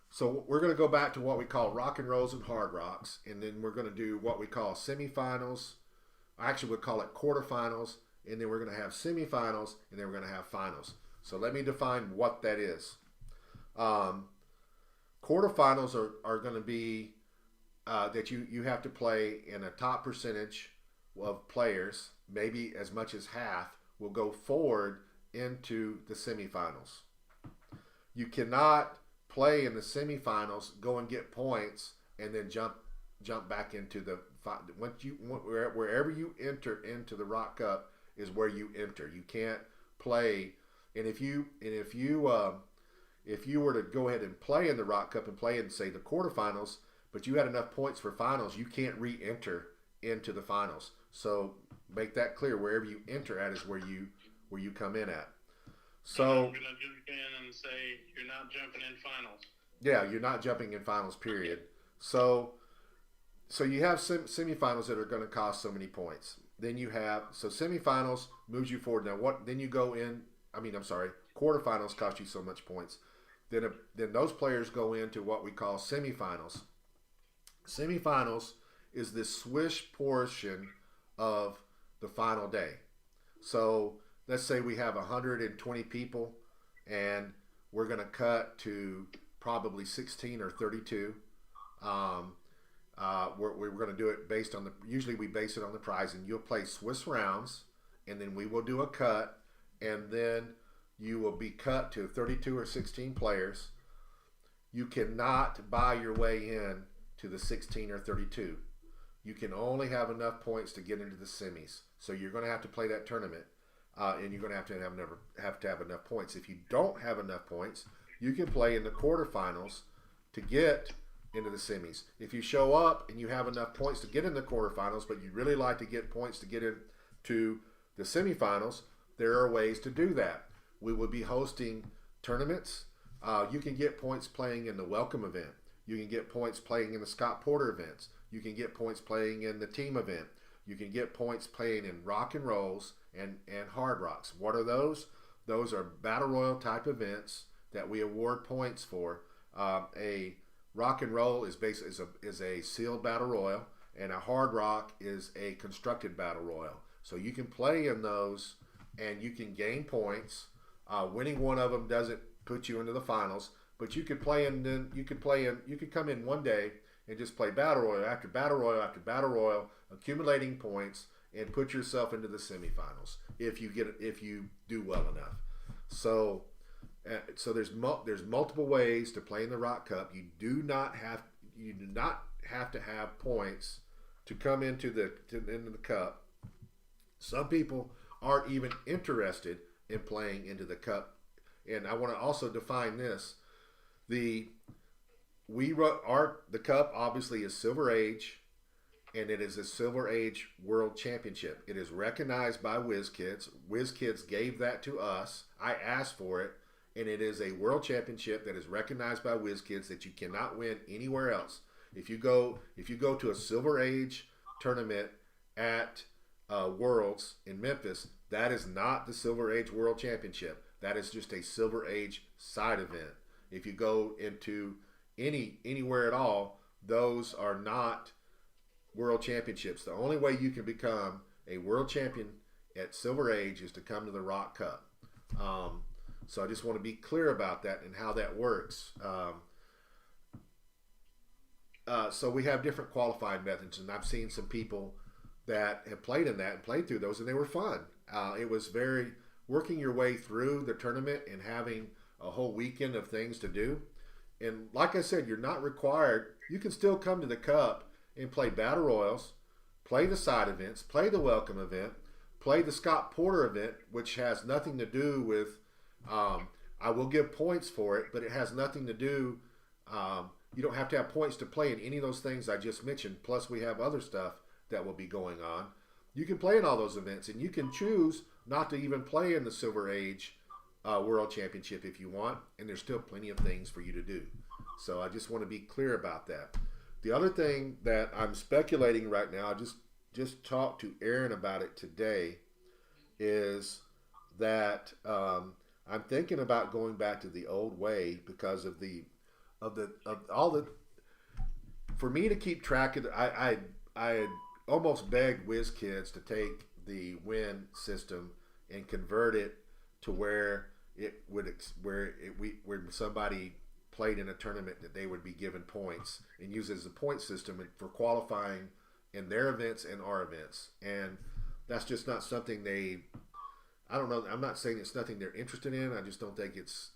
So we're going to go back to what we call rock and rolls and hard rocks, and then we're going to do what we call semifinals. Actually, we'll call it quarterfinals, and then we're going to have semifinals, and then we're going to have finals. So let me define what that is. Quarterfinals are going to be that you have to play in a top percentage of players, maybe as much as half, will go forward into the semifinals. You cannot play in the semifinals, go and get points, and then jump back into the wherever you enter into the Rock Cup is where you enter. You can't play, and if you were to go ahead and play in the Rock Cup and play in, say, the quarterfinals, but you had enough points for finals, you can't re-enter into the finals. So make that clear. Wherever you enter at is where you come in at. So I'm gonna jump in and say you're not jumping in finals. yeah, you're not jumping in finals. Period. So you have semifinals that are going to cost so many points. Then you have semifinals moves you forward. Now what? Then you go in. I mean, I'm sorry. Quarterfinals cost you so much points. Then those players go into what we call semifinals. Semifinals is this swish portion of the final day. So let's say we have 120 people, and we're going to cut to probably 16 or 32. We're going to do it based on usually we base it on the prize, and you'll play Swiss rounds, and then we will do a cut, and then you will be cut to 32 or 16 players. You cannot buy your way in to the 16 or 32. You can only have enough points to get into the semis. So you're going to have to play that tournament, and you're going to have enough points. If you don't have enough points, you can play in the quarterfinals to get into the semis. If you show up and you have enough points to get in the quarterfinals, but you'd really like to get points to get into the semifinals, there are ways to do that. We will be hosting tournaments. You can get points playing in the welcome event. You can get points playing in the Scott Porter events. You can get points playing in the team event. You can get points playing in rock and rolls and hard rocks. What are those? Those are battle royal type events that we award points for. A rock and roll is a sealed battle royal, and a hard rock is a constructed battle royal. So you can play in those, and you can gain points. Winning one of them doesn't put you into the finals, but you could come in one day and just play battle royal after battle royal after battle royal, accumulating points, and put yourself into the semifinals if you do well enough. So there's multiple ways to play in the Rock Cup. You do not have to have points to come into the cup. Some people aren't even interested in playing into the cup. And I want to also define this. The cup obviously is Silver Age, and it is a Silver Age World Championship. It is recognized by WizKids. WizKids gave that to us. I asked for it, and it is a World Championship that is recognized by WizKids that you cannot win anywhere else. If you go to a Silver Age tournament at Worlds in Memphis, that is not the Silver Age World Championship. That is just a Silver Age side event. If you go into anywhere at all, those are not World Championships. The only way you can become a World Champion at Silver Age is to come to the Rock Cup. So I just want to be clear about that and how that works. So we have different qualifying methods, and I've seen some people that have played in that and played through those, and they were fun. It was very working your way through the tournament and having a whole weekend of things to do. And like I said, you're not required. You can still come to the Cup and play Battle Royals, play the side events, play the welcome event, play the Scott Porter event, which has nothing to do with, I will give points for it, but it has nothing to do, you don't have to have points to play in any of those things I just mentioned. Plus we have other stuff that will be going on. You can play in all those events, and you can choose not to even play in the Silver Age World Championship if you want, and there's still plenty of things for you to do. So I just want to be clear about that. The other thing that I'm speculating right now, I just talked to Aaron about it today, is that I'm thinking about going back to the old way because of all the for me to keep track of. I had almost begged WizKids to take the win system and convert it to where where somebody played in a tournament that they would be given points and use it as a point system for qualifying in their events and our events. And that's just not something I don't know. I'm not saying it's nothing they're interested in. I just don't think it's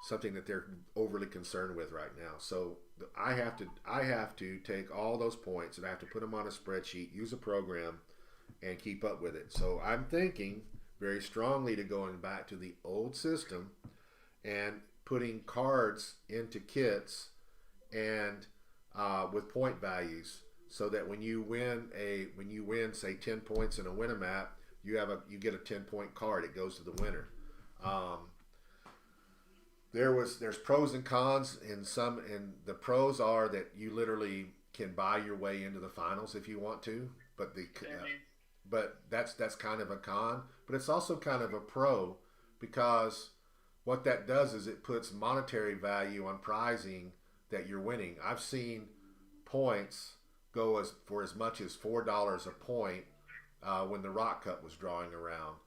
something that they're overly concerned with right now. So I have to take all those points and I have to put them on a spreadsheet, use a program, and keep up with it. So I'm thinking very strongly to going back to the old system and putting cards into kits and with point values, so that when you win say 10 points in a winner map, you get a 10-point card. It goes to the winner. Um, there's pros and cons in some, and the pros are that you literally can buy your way into the finals if you want to, but but that's kind of a con, but it's also kind of a pro, because what that does is it puts monetary value on prizing that you're winning. I've seen points go for as much as $4 a point when the Rock Cup was drawing around,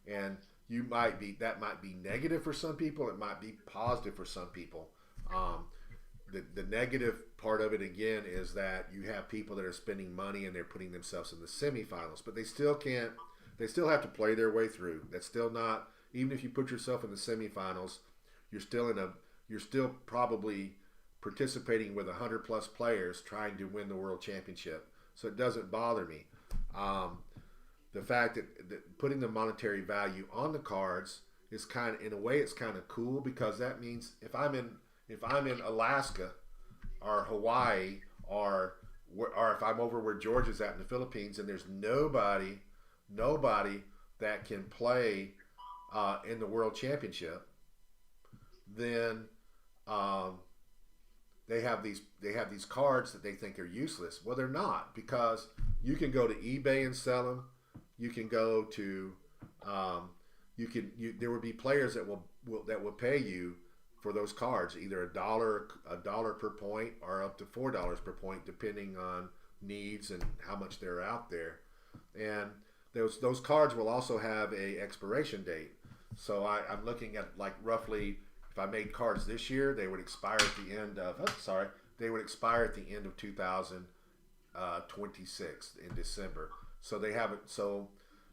and that might be negative for some people. It might be positive for some people. The negative part of it again is that you have people that are spending money and they're putting themselves in the semifinals, but they still can't. They still have to play their way through. That's still not. Even if you put yourself in the semifinals, you're still probably participating with 100+ players trying to win the world championship. So it doesn't bother me. The fact that putting the monetary value on the cards is kind of, in a way, it's kind of cool, because that means if I'm in Alaska or Hawaii, or if I'm over where George is at in the Philippines, and there's nobody that can play in the world championship, then they have these cards that they think are useless. Well, they're not, because you can go to eBay and sell them. You can go to there would be players that will pay you for those cards, either a dollar per point or up to $4 per point, depending on needs and how much they're out there. And those cards will also have a expiration date. So I'm looking at, like, roughly, if I made cards this year, they would expire at the end of 2026 in December. So they have it. So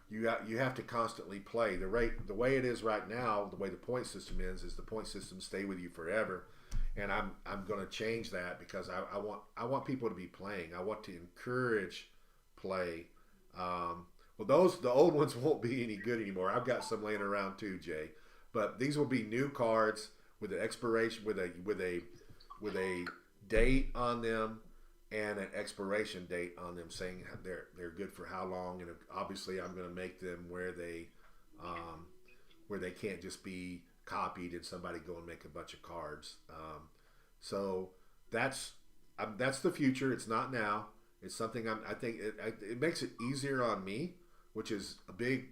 you have to constantly play. The way it is right now, the way the point system is the point system stay with you forever. And I'm going to change that, because I want people to be playing. I want to encourage play. Well, the old ones won't be any good anymore. I've got some laying around too, Jay. But these will be new cards with an expiration, with a date on them, and an expiration date on them, saying they're good for how long. And obviously, I'm going to make them where they can't just be copied and somebody go and make a bunch of cards. So that's the future. It's not now. It's something I think it makes it easier on me, which is a big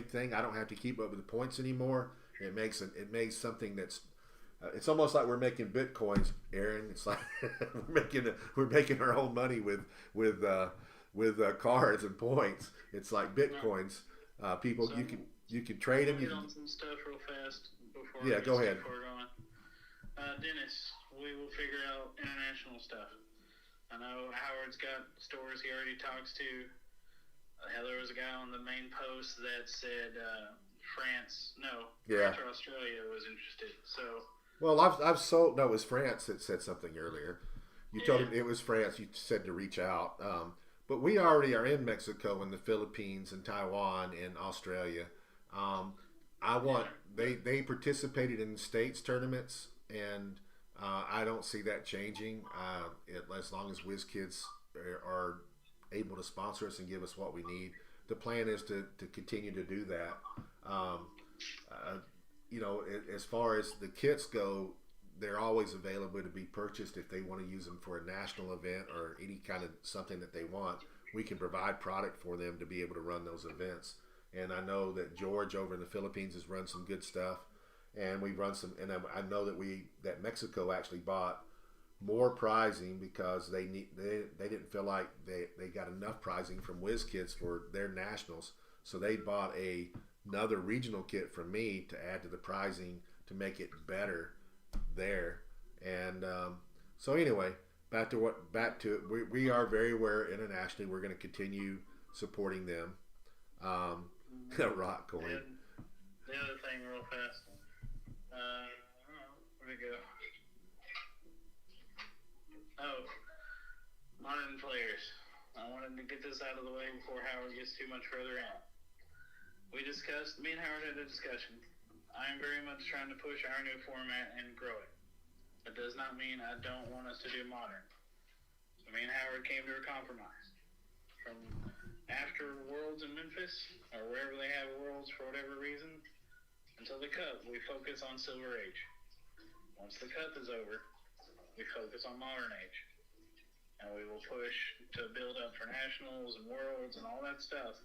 thing. I don't have to keep up with the points anymore. It makes something that's it's almost like we're making bitcoins, Aaron. It's like we're making our own money with cards and points. It's like bitcoins. People, so you can trade them. Get on some stuff real fast before. Yeah, go ahead. Before going. Dennis, we will figure out international stuff. I know Howard's got stores he already talks to. There was a guy on the main post that said France or Australia was interested. So. Well, I've sold. No, it was France that said something earlier. You told him it was France. You said to reach out. But we already are in Mexico and the Philippines and Taiwan and Australia. They participated in states tournaments, and I don't see that changing as long as WizKids are able to sponsor us and give us what we need. The plan is to continue to do that. As far as the kits go, they're always available to be purchased if they want to use them for a national event or any kind of something that they want. We can provide product for them to be able to run those events. And I know that George over in the Philippines has run some good stuff, and we've run some. And I know that Mexico actually bought more prizing because they didn't feel like they got enough prizing from WizKids for their nationals, so they bought another regional kit from me to add to the prizing to make it better there. And so anyway, back to it. We are very aware internationally. We're going to continue supporting them. Rock coin. The other thing, real fast. Where'd it go? Oh, modern players. I wanted to get this out of the way before Howard gets too much further in. me and Howard had a discussion. I am very much trying to push our new format and grow it. It does not mean I don't want us to do modern. So me and Howard came to a compromise. From after Worlds in Memphis, or wherever they have Worlds for whatever reason, until the Cup, we focus on Silver Age. Once the Cup is over, we focus on Modern Age. And we will push to build up for Nationals and Worlds and all that stuff.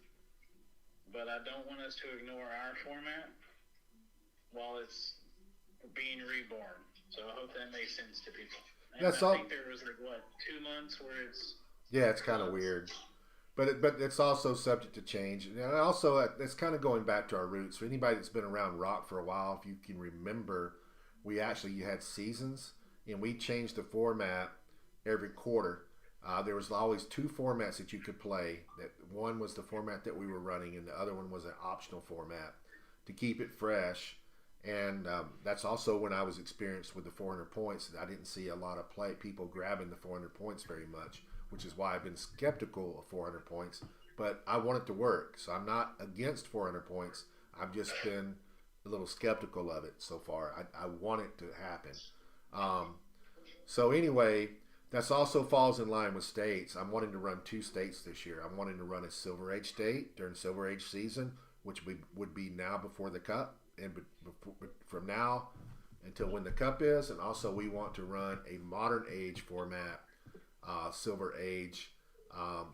But I don't want us to ignore our format while it's being reborn. So I hope that makes sense to people. And That's I all. think there was 2 months where it's Yeah, it's kind of weird, but it's also subject to change. And also, it's kind of going back to our roots. For anybody that's been around rock for a while, if you can remember, we actually had seasons, and we changed the format every quarter. There was always 2 formats that you could play. That one was the format that we were running, and the other one was an optional format to keep it fresh. And that's also when I was experienced with the 400 points. I didn't see a lot of people grabbing the 400 points very much, which is why I've been skeptical of 400 points. But I want it to work, so I'm not against 400 points. I've just been a little skeptical of it so far. I want it to happen. So anyway, that's also falls in line with states. I'm wanting to run 2 states this year. I'm wanting to run a Silver Age state during Silver Age season, which would be now before the Cup, and from now until when the Cup is. And also we want to run a Modern Age format, Silver Age. I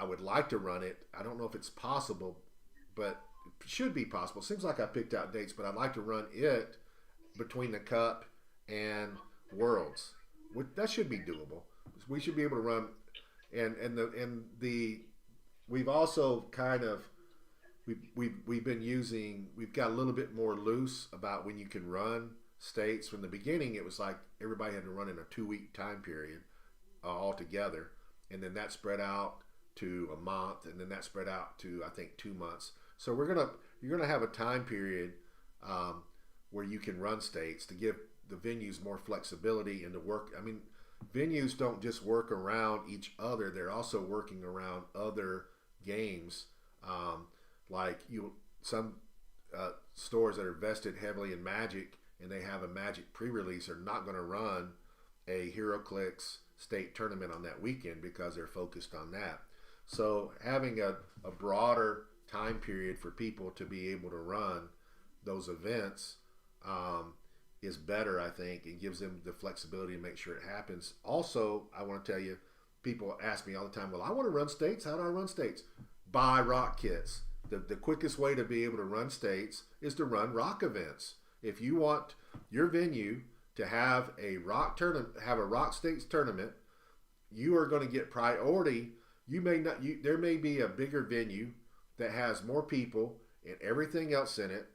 would like to run it. I don't know if it's possible, but it should be possible. Seems like I picked out dates, but I'd like to run it between the Cup and Worlds. That should be doable. We should be able to run, we've also kind of we've got a little bit more loose about when you can run states. From the beginning, it was like everybody had to run in a 2-week time period all together, and then that spread out to a month, and then that spread out to I think 2 months. So you're gonna have a time period where you can run states to give the venues more flexibility and to work. I mean, venues don't just work around each other; they're also working around other games. Some stores that are vested heavily in Magic and they have a Magic pre-release are not going to run a heroclix state tournament on that weekend because they're focused on that. So having a broader time period for people to be able to run those events is better, I think. It gives them the flexibility to make sure it happens. Also, I want to tell you, people ask me all the time, well, I want to run states. How do I run states? Buy rock kits. The quickest way to be able to run states is to run rock events. If you want your venue to have a rock states tournament, you are going to get priority. There may be a bigger venue that has more people and everything else in it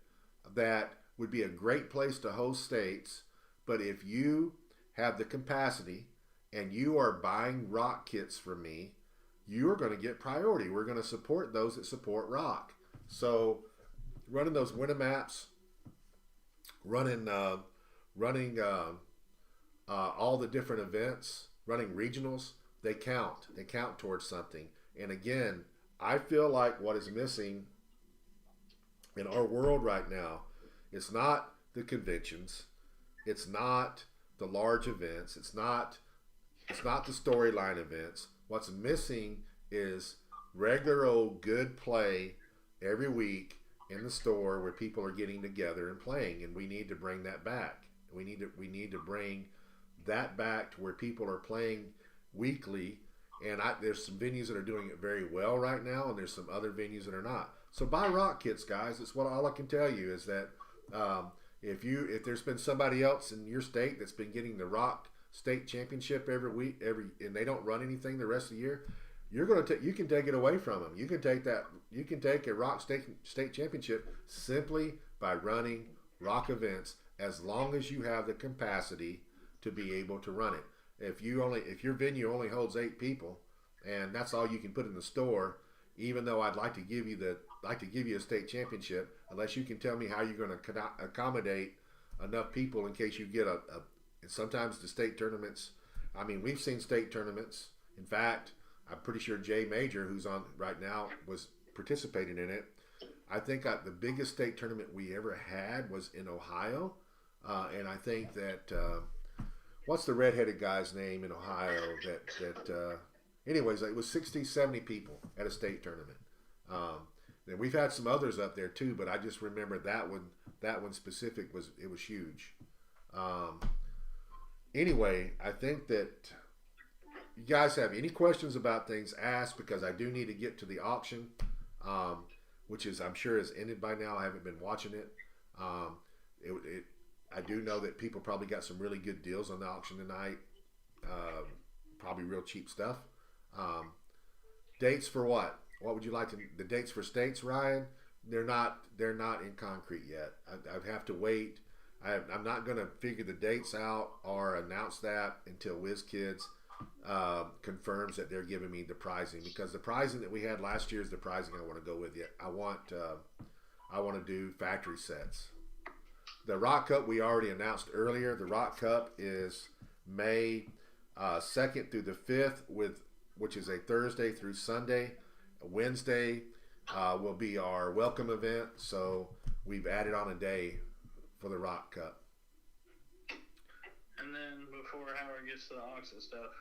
that would be a great place to host states. But if you have the capacity and you are buying rock kits from me, you are going to get priority. We're going to support those that support rock. So running those winter maps, running all the different events, running regionals, they count. They count towards something. And again, I feel like what is missing in our world right now, it's not the conventions, it's not the large events, it's not the storyline events. What's missing is regular old good play every week in the store where people are getting together and playing, and we need to bring that back. We need to bring that back to where people are playing weekly. And there's some venues that are doing it very well right now, and there's some other venues that are not. So buy rock kits, guys. That's all I can tell you is that if there's been somebody else in your state that's been getting the rock state championship every week, and they don't run anything the rest of the year, you can take it away from them. You can take a rock state championship simply by running rock events, as long as you have the capacity to be able to run it. If your venue only holds 8 people and that's all you can put in the store, even though I'd like to give you a state championship, unless you can tell me how you're going to accommodate enough people in case you get sometimes the state tournaments. I mean, we've seen state tournaments. In fact, I'm pretty sure Jay Major, who's on right now, was participating in it. I think the biggest state tournament we ever had was in Ohio, and I think that what's the redheaded guy's name in Ohio anyways, it was 60, 70 people at a state tournament. And we've had some others up there too, but I just remember that one specific was huge. Anyway, I think that you guys have any questions about things, ask, because I do need to get to the auction, which is, I'm sure, is ended by now. I haven't been watching it. I do know that people probably got some really good deals on the auction tonight. Probably real cheap stuff. Dates for what? What would you like the dates for states, Ryan? They're not in concrete yet. I have to wait. I'm not going to figure the dates out or announce that until WizKids confirms that they're giving me the pricing, because the pricing that we had last year is the pricing I want to go with. Yet I want to do factory sets. The Rock Cup we already announced earlier. The Rock Cup is May 2nd through the 5th, which is a Thursday through Sunday. Wednesday will be our welcome event, so we've added on a day for the Rock Cup. And then before Howard gets to the Auuxit stuff,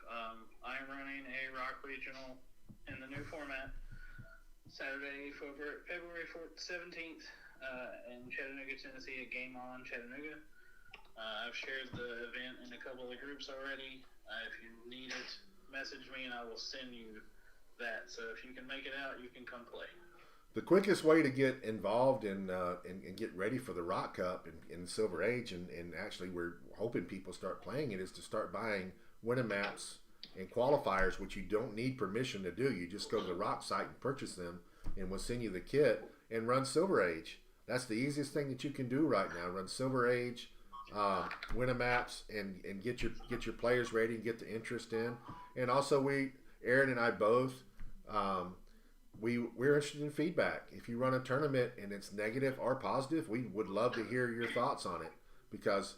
I am running a Rock Regional in the new format Saturday, February 17th in Chattanooga, Tennessee at Game On Chattanooga. I've shared the event in a couple of groups already. If you need it, message me and I will send you that. So if you can make it out, you can come play. The quickest way to get involved and get ready for the Rock Cup in Silver Age, and actually we're hoping people start playing it, is to start buying winner maps and qualifiers, which you don't need permission to do. You just go to the Rock site and purchase them, and we'll send you the kit and run Silver Age. That's the easiest thing that you can do right now. Run Silver Age, winner maps, and get your players ready and get the interest in. And also, Aaron and I both. We're interested in feedback. If you run a tournament and it's negative or positive, we would love to hear your thoughts on it, because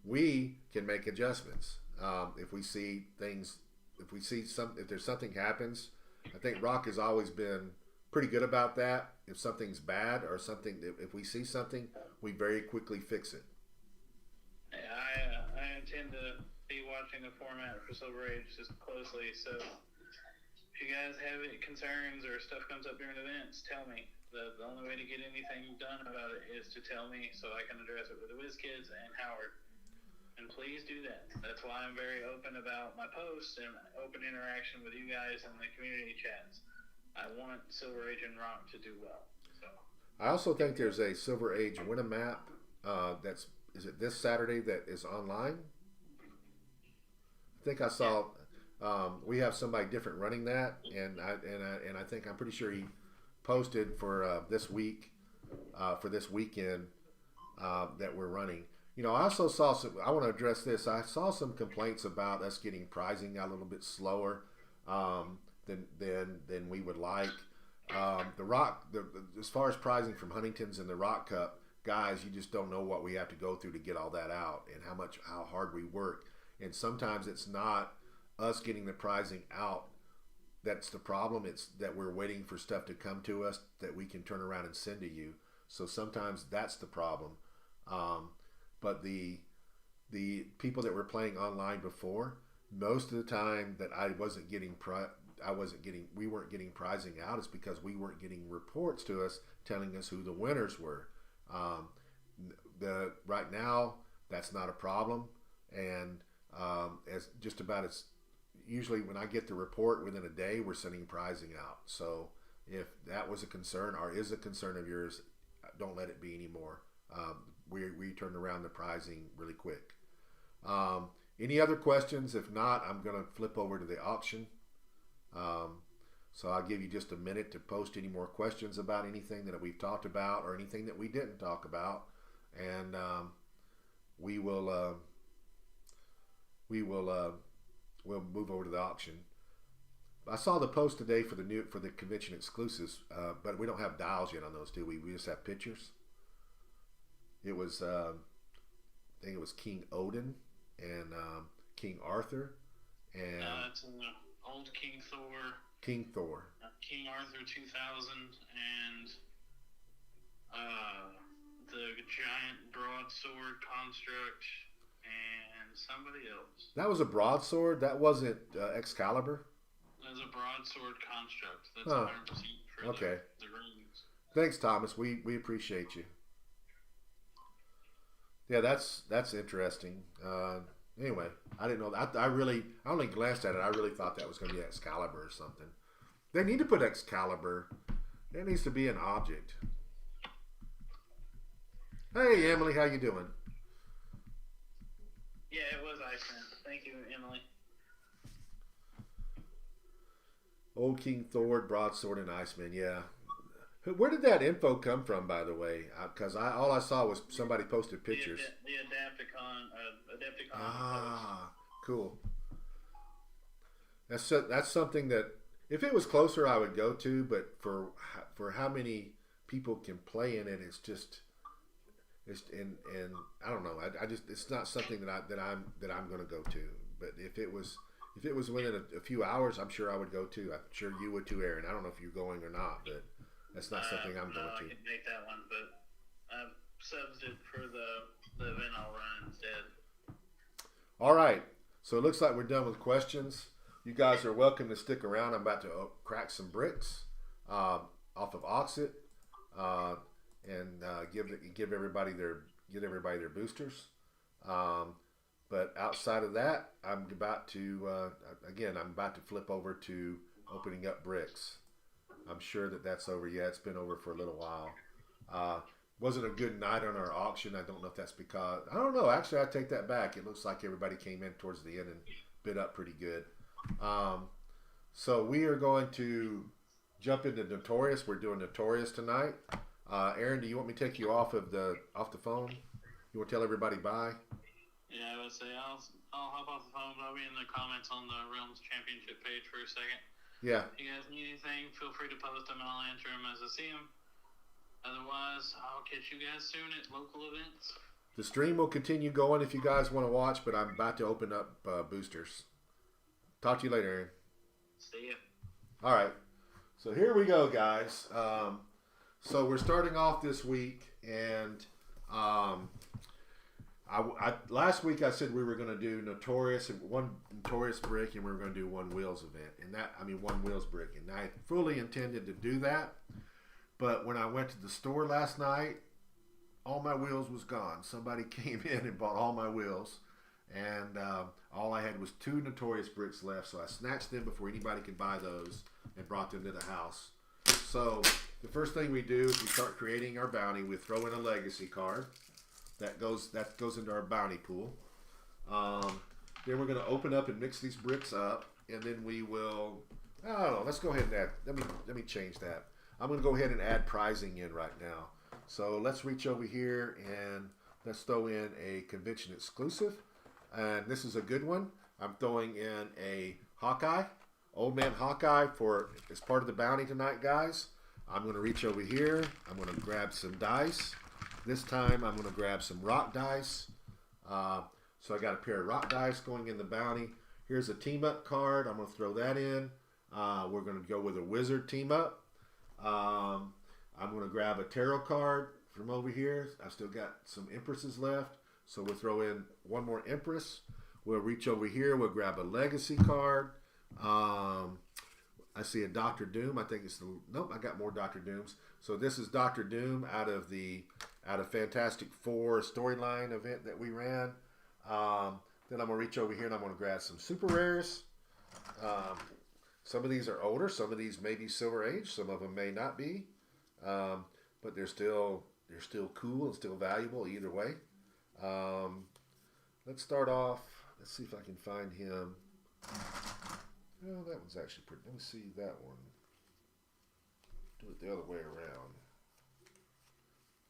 we can make adjustments. If we see things, if there's something happens, I think Rock has always been pretty good about that. If something's bad or if we see something, we very quickly fix it. I intend to be watching the format for Silver Age just closely, so if you guys have any concerns or stuff comes up during events, tell me. The only way to get anything done about it is to tell me, so I can address it with the WizKids and Howard. And please do that. That's why I'm very open about my posts and open interaction with you guys in the community chats. I want Silver Age and Rock to do well. So I also think there's a Silver Age winner map. Is it this Saturday that is online? I think I saw. We have somebody different running that, and I think I'm pretty sure he posted for this week, for this weekend that we're running. You know, I also saw some. I want to address this. I saw some complaints about us getting pricing a little bit slower than we would like. The Rock, as far as pricing from Huntington's and the Rock Cup, guys, you just don't know what we have to go through to get all that out, and how hard we work. And sometimes it's not us getting the pricing out that's the problem. It's that we're waiting for stuff to come to us that we can turn around and send to you. So sometimes that's the problem. But the people that were playing online before, most of the time that we weren't getting pricing out is because we weren't getting reports to us telling us who the winners were. Right now that's not a problem, and usually when I get the report within a day, we're sending pricing out. So if that was a concern or is a concern of yours, don't let it be anymore. We turned around the pricing really quick. Any other questions? If not, I'm going to flip over to the auction. So I'll give you just a minute to post any more questions about anything that we've talked about or anything that we didn't talk about, and we'll move over to the auction. I saw the post today for the convention exclusives, but we don't have dials yet on those, do we? We just have pictures. It was I think it was King Odin and King Arthur, and it's an old King Thor, King Thor. King Arthur 2000, and the giant broadsword construct, and somebody else. That was a broadsword. That wasn't Excalibur. There's a broadsword construct. That's Huh. 100% for Okay. the rings. Thanks, Thomas. We appreciate you. Yeah, that's interesting. Anyway, I didn't know that. I only glanced at it. I really thought that was going to be Excalibur or something. They need to put Excalibur. It needs to be an object. Hey, Emily, how you doing? Yeah, it was Iceman. Thank you, Emily. Old King Thor, broadsword, and Iceman. Yeah. Where did that info come from, by the way? Because all I saw was somebody posted pictures. The Adepticon. Ah, cool. That's something that if it was closer, I would go to. But for how many people can play in it, it's just and I don't know. I just it's not something that I'm going to go to. But if it was within a few hours, I'm sure I would go too. I'm sure you would too, Aaron. I don't know if you're going or not, but that's not something I'm going to. I can make that one, but I've subbed it for the event I'll run instead. All right. So it looks like we're done with questions. You guys are welcome to stick around. I'm about to crack some bricks off of Auuxit and give everybody their boosters. But outside of that, I'm about to flip over to opening up bricks. I'm sure that's over. Yeah, it's been over for a little while. Wasn't a good night on our auction. I don't know if that's because I don't know. Actually, I take that back. It looks like everybody came in towards the end and bid up pretty good. So we are going to jump into Notorious. We're doing Notorious tonight. Aaron, do you want me to take you off the phone? You want to tell everybody bye? Yeah, I would say I'll hop off the phone, but I'll be in the comments on the Realms Championship page for a second. Yeah. If you guys need anything, feel free to post them and I'll answer them as I see them. Otherwise, I'll catch you guys soon at local events. The stream will continue going if you guys want to watch, but I'm about to open up boosters. Talk to you later, Aaron. See ya. All right. So here we go, guys. So we're starting off this week, and last week I said we were going to do one Notorious brick, and we were going to do one Wheels event, one Wheels brick, and I fully intended to do that. But when I went to the store last night, all my wheels was gone. Somebody came in and bought all my wheels, and all I had was 2 Notorious bricks left. So I snatched them before anybody could buy those and brought them to the house. So the first thing we do is we start creating our bounty. We throw in a legacy card that goes into our bounty pool. Then we're going to open up and mix these bricks up, and then we will. I don't know. Let's go ahead and add. Let me change that. I'm going to go ahead and add prizing in right now. So let's reach over here and let's throw in a convention exclusive. And this is a good one. I'm throwing in a Hawkeye, Old Man Hawkeye as part of the bounty tonight, guys. I'm going to reach over here. I'm going to grab some dice. This time I'm going to grab some rock dice. So I got a pair of rock dice going in the bounty. Here's a team up card. I'm going to throw that in. We're going to go with a wizard team up. I'm going to grab a tarot card from over here. I've still got some empresses left. So we'll throw in one more empress. We'll reach over here. We'll grab a legacy card. I see a Doctor Doom. I think nope, I got more Doctor Dooms. So this is Doctor Doom out of Fantastic Four storyline event that we ran. Then I'm going to reach over here and I'm going to grab some super rares. Some of these are older. Some of these may be Silver Age. Some of them may not be. But they're still cool and still valuable either way. Let's start off. Let's see if I can find him. Oh, that one's actually pretty. Let me see that one. Do it the other way around.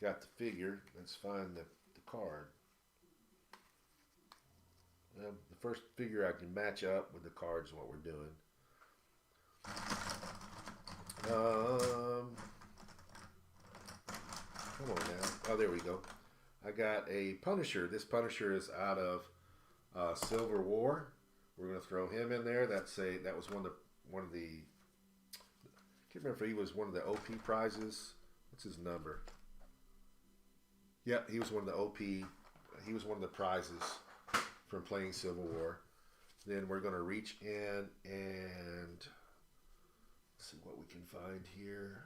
Got the figure. Let's find the card. The first figure I can match up with the cards is what we're doing. Come on now. Oh, there we go. I got a Punisher. This Punisher is out of Civil War. We're going to throw him in there. That was one of the can't remember if he was one of the OP prizes. What's his number? Yep, he was one of the OP. He was one of the prizes from playing Civil War. Then we're going to reach in and see what we can find here.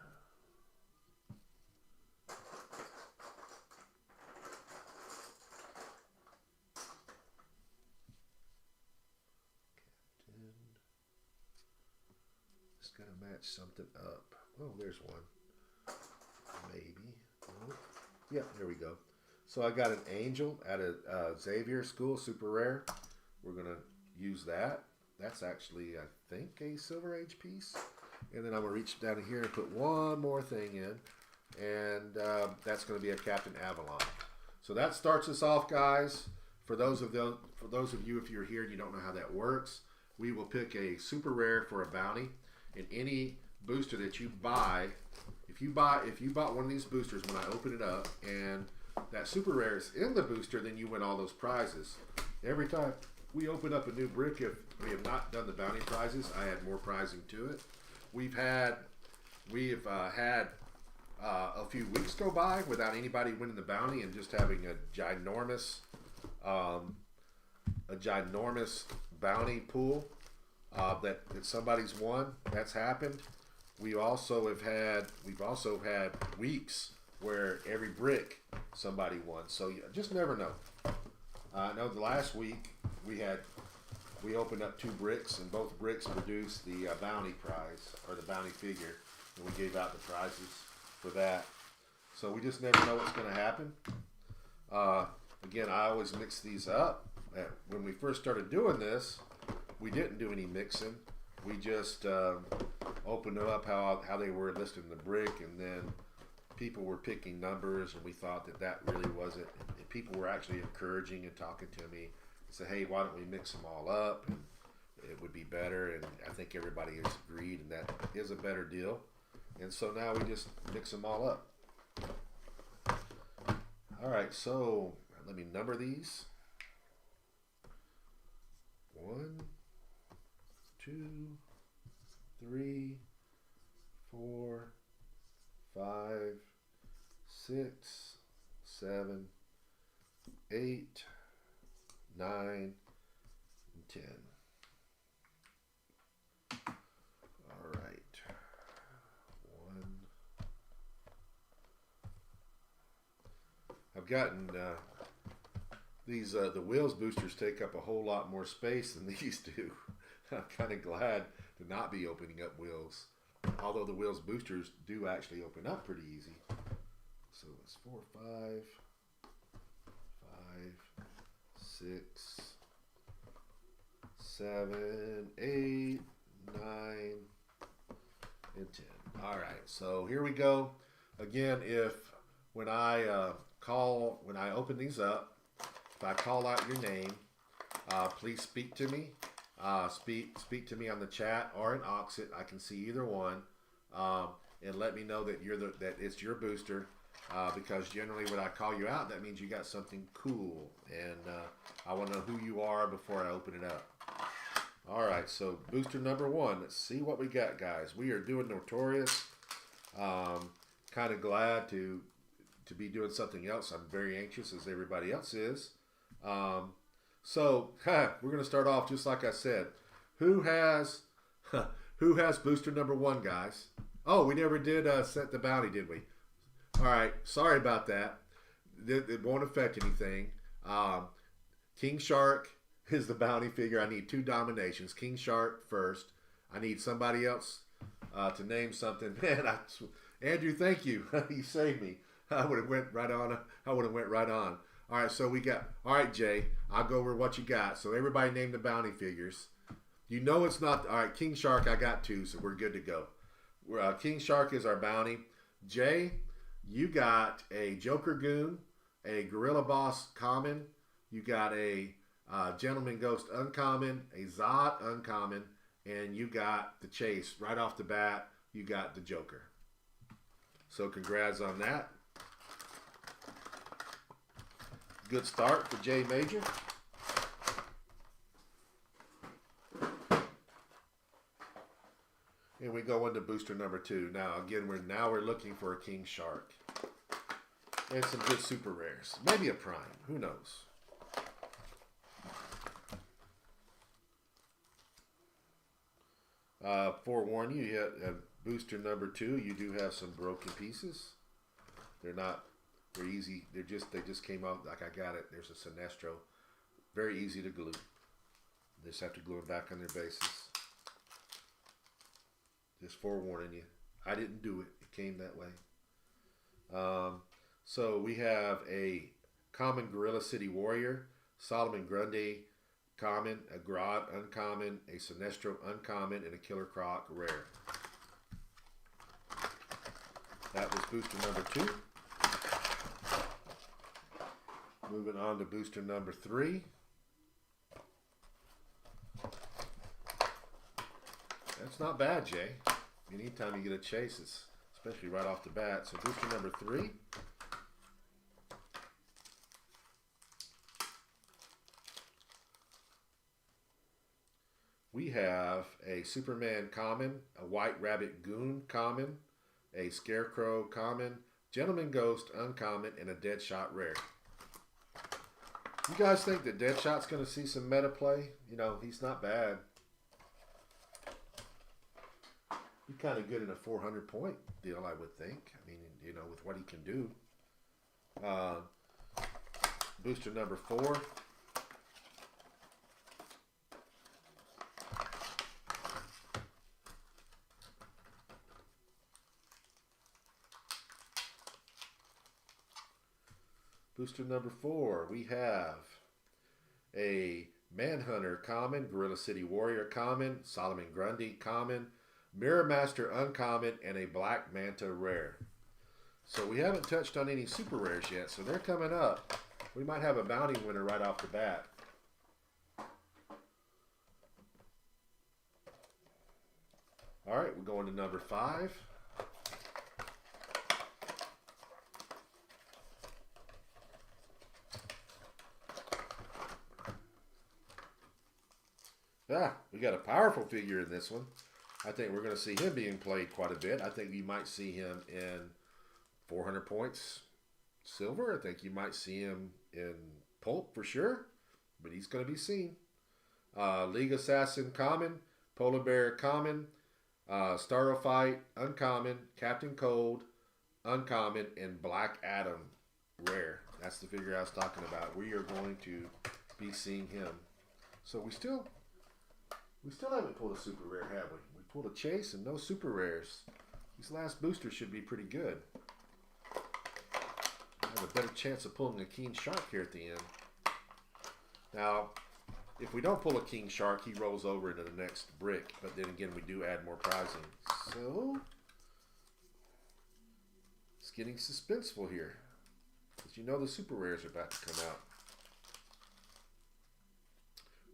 Just got to match something up. Oh, there's one. Maybe. Oh. Yeah, there we go. So I got an angel at a Xavier school, super rare. We're going to use that. That's actually, I think, a Silver Age piece. And then I'm going to reach down here and put one more thing in. And that's going to be a Captain Avalon. So that starts us off, guys. For those of you, if you're here and you don't know how that works, we will pick a super rare for a bounty. And any booster that you buy, if you bought one of these boosters when I open it up and that super rare is in the booster, then you win all those prizes. Every time we open up a new brick, if we have not done the bounty prizes, I add more prizing to it. We've had a few weeks go by without anybody winning the bounty and just having a ginormous bounty pool that somebody's won. That's happened. We've also had weeks where every brick somebody won. So you just never know. I know the last week we opened up 2 bricks and both bricks produced the bounty prize or the bounty figure, and we gave out the prizes for that. So we just never know what's going to happen. Again, I always mix these up. When we first started doing this, we didn't do any mixing. We just opened them up how they were listed in the brick, and then people were picking numbers, and we thought that really wasn't. And people were actually encouraging and talking to me. Say, hey, why don't we mix them all up? And it would be better. And I think everybody has agreed, and that is a better deal. And so now we just mix them all up. All right, so let me number these. 1, 2, 3, 4, 5, 6, 7, 8, 9, and 10. All right. 1. I've gotten these the wheels boosters take up a whole lot more space than these do. I'm kind of glad to not be opening up wheels, although the wheels boosters do actually open up pretty easy. So it's 4, 5, 6, 7, 8, 9, and 10. All right, so here we go. Again, when I open these up, if I call out your name, please speak to me. Speak to me on the chat or in Auuxit. I can see either one, and let me know that that it's your booster. Because generally when I call you out, that means you got something cool, and I want to know who you are before I open it up. All right, so booster number 1. Let's see what we got, guys. We are doing Notorious. Kind of glad to be doing something else. I'm very anxious, as everybody else is. So we're going to start off just like I said. Who has booster number 1, guys? Oh, we never did set the bounty, did we? All right, sorry about that. It won't affect anything. King Shark is the bounty figure. I need 2 dominations. King Shark first. I need somebody else to name something. Man, Andrew, thank you. You saved me. I would have went right on. All right, so we got. All right, Jay. I'll go over what you got. So everybody name the bounty figures. You know it's not. All right, King Shark. I got 2, so we're good to go. King Shark is our bounty. Jay, you got a Joker Goon, a Gorilla Boss common. You got a Gentleman Ghost uncommon, a Zod uncommon, and you got the Chase right off the bat. You got the Joker. So congrats on that. Good start for Jay Major. And And we go into booster number 2. Now again, we're looking for a king shark and some good super rares. Maybe a prime. Who knows? Forewarn you, booster number 2. You do have some broken pieces. They're easy. They just came out like I got it. There's a Sinestro. Very easy to glue. Just have to glue them back on their bases. Just forewarning you. I didn't do it. It came that way. So we have a common Gorilla City Warrior, Solomon Grundy common, a Grodd uncommon, a Sinestro uncommon, and a Killer Croc rare. That was booster number 2. Moving on to booster number 3. That's not bad, Jay. Anytime you get a chase, it's especially right off the bat. So booster number 3. We have a Superman common, a White Rabbit Goon common, a Scarecrow common, Gentleman Ghost uncommon, and a Deadshot rare. You guys think that Deadshot's going to see some meta play? You know, he's not bad. He's kind of good in a 400-point deal, I would think. I mean, you know, with what he can do. Booster number 4. Booster number 4, we have a Manhunter common, Gorilla City Warrior common, Solomon Grundy common, Mirror Master uncommon, and a Black Manta rare. So we haven't touched on any super rares yet, so they're coming up. We might have a bounty winner right off the bat. All right, we're going to number 5. We got a powerful figure in this one. I think we're going to see him being played quite a bit. I think you might see him in 400 points silver. I think you might see him in pulp for sure, but he's going to be seen. League Assassin common, Polar Bear common, Starfight uncommon, Captain Cold uncommon, and Black Adam rare. That's the figure I was talking about. We are going to be seeing him. So we still haven't pulled a super rare, have we? We pulled a chase and no super rares. These last boosters should be pretty good. I have a better chance of pulling a King Shark here at the end. Now, if we don't pull a King Shark, he rolls over into the next brick. But then again, we do add more prizing. So, it's getting suspenseful here. Because you know the super rares are about to come out.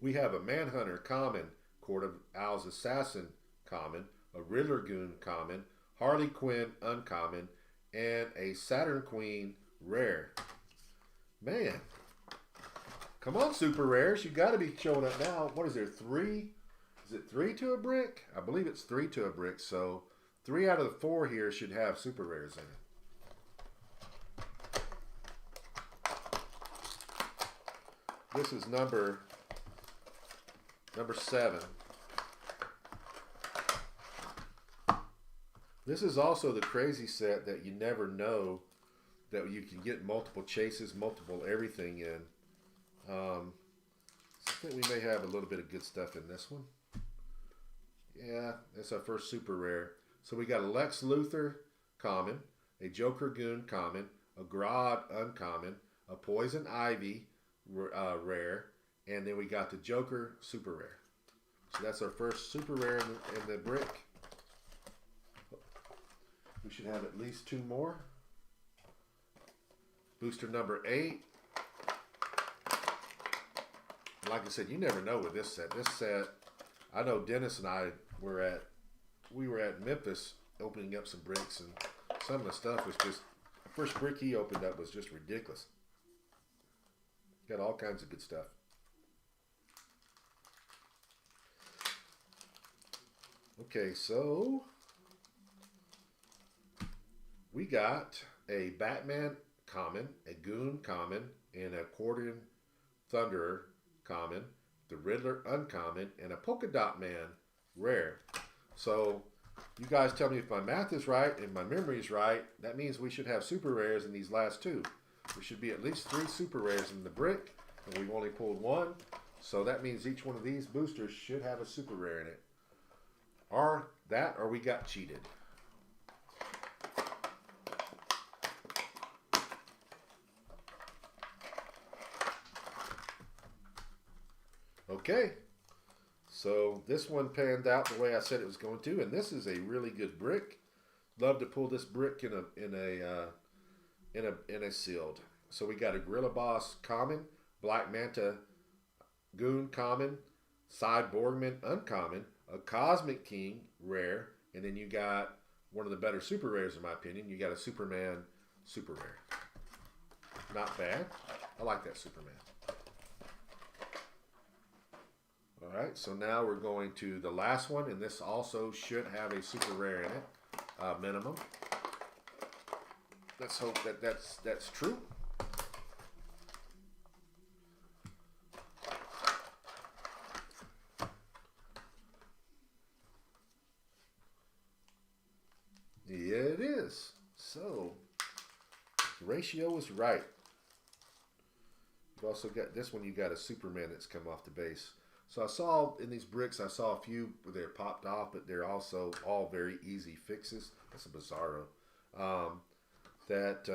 We have a Manhunter common, Court of Owl's Assassin common, a Riddler Goon common, Harley Quinn uncommon, and a Saturn Queen rare. Man, come on, super rares. You got to be showing up now. What is there, 3? Is it 3 to a brick? I believe it's 3 to a brick. So 3 out of the 4 here should have super rares in it. This is number 7. This is also the crazy set that you never know that you can get multiple chases, multiple everything in. I think we may have a little bit of good stuff in this one. Yeah, that's our first super rare. So we got a Lex Luthor common, a Joker Goon common, a Grodd uncommon, a Poison Ivy rare, and then we got the Joker super rare. So that's our first super rare in the brick. We should have at least 2 more. Booster number 8. Like I said, you never know with this set. This set, I know Dennis and I were at Memphis opening up some bricks, and some of the stuff was just, the first brick he opened up was just ridiculous. Got all kinds of good stuff. Okay, so we got a Batman common, a Goon common, and a Accordion Thunderer common, the Riddler uncommon, and a Polka Dot Man rare. So you guys tell me if my math is right and my memory is right. That means we should have super rares in these last two. There should be at least 3 super rares in the brick, and we've only pulled 1. So that means each one of these boosters should have a super rare in it. Or we got cheated. Okay, so this one panned out the way I said it was going to, and this is a really good brick. Love to pull this brick in a sealed. So we got a Gorilla Boss common, Black Manta Goon common, Cyborgman uncommon, a Cosmic King rare, and then you got one of the better super rares in my opinion. You got a Superman super rare. Not bad. I like that Superman. All right, so now we're going to the last one, and this also should have a super rare in it, minimum. Let's hope that that's true. Yeah, it is. So the ratio was right. You've also got this one. You got a Superman that's come off the base. So I saw in these bricks, I saw a few where they're popped off, but they're also all very easy fixes. That's a Bizarro. That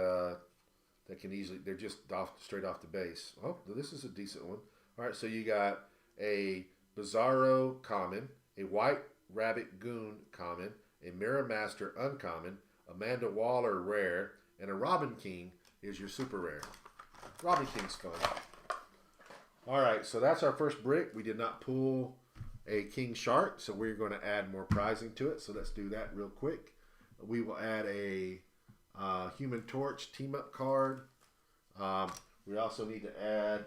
can easily, they're just straight off the base. Oh, this is a decent one. All right, so you got a Bizarro common, a White Rabbit Goon common, a Mirror Master uncommon, Amanda Waller rare, and a Robin King is your super rare. Robin King's fun. All right, so that's our first brick. We did not pull a King Shark, so we're going to add more prizing to it. So let's do that real quick. We will add a Human Torch team-up card. We also need to add...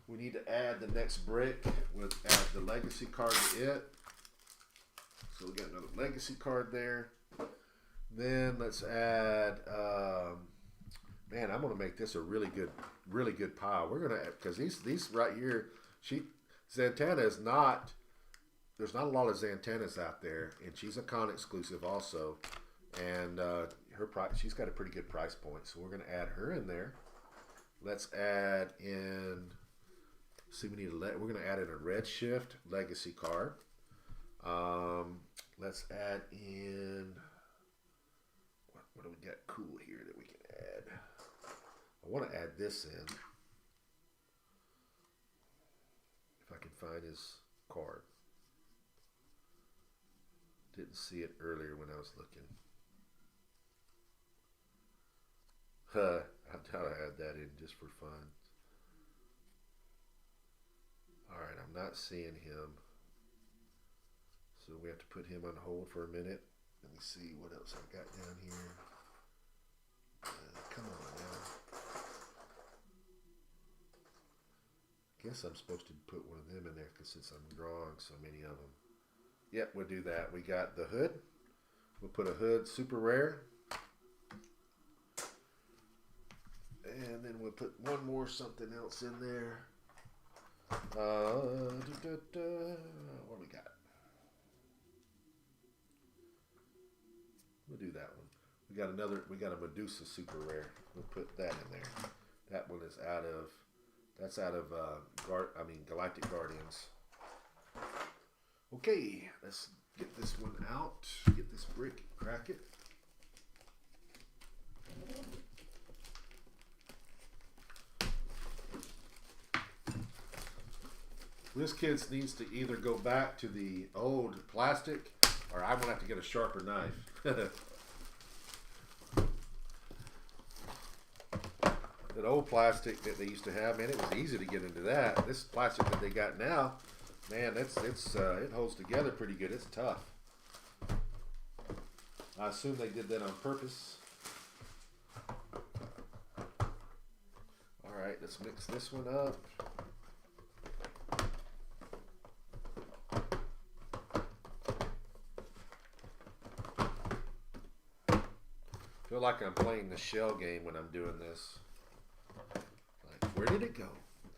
we need to add the next brick. We'll add the Legacy card to it. So we got another Legacy card there. Then let's add... man, I'm going to make this a really good pile. We're going to, because these right here, Zatanna is not, there's not a lot of Zantannas out there, and she's a con exclusive also, and her price, she's got a pretty good price point, so we're going to add her in there. Let's add in, see, we're going to add in a Redshift Legacy card. Let's add in, what do we got cool here that we can add? I want to add this in. If I can find his card. Didn't see it earlier when I was looking. I thought I had that in just for fun. Alright, I'm not seeing him. So we have to put him on hold for a minute. Let me see what else I've got down here. Come on now. Guess I'm supposed to put one of them in there because since I'm drawing so many of them. Yep, we'll do that. We got the hood. We'll put a hood super rare. And then we'll put one more something else in there. What do we got? We'll do that one. We got a Medusa super rare. We'll put that in there. That one is out of, that's out of Galactic Guardians. Okay, let's get this one out. Get this brick, crack it. This kid needs to either go back to the old plastic, or I'm gonna have to get a sharper knife. That old plastic that they used to have, man, it was easy to get into that. This plastic that they got now, man, it holds together pretty good. It's tough. I assume they did that on purpose. All right, let's mix this one up. feel like I'm playing the shell game when I'm doing this. Like, where did it go?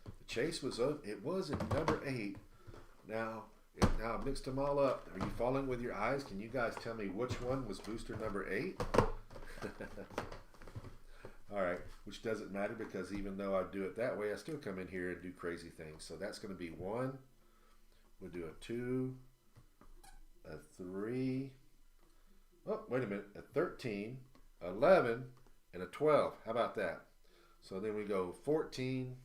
The chase was up. It was in number 8. Now I mixed them all up. Are you following with your eyes? Can you guys tell me which one was booster number 8? All right, which doesn't matter because even though I do it that way, I still come in here and do crazy things. So that's going to be 1. We'll do a 2, a 3. Oh, wait a minute. A 13, 11, and a 12. How about that? So then we go 14,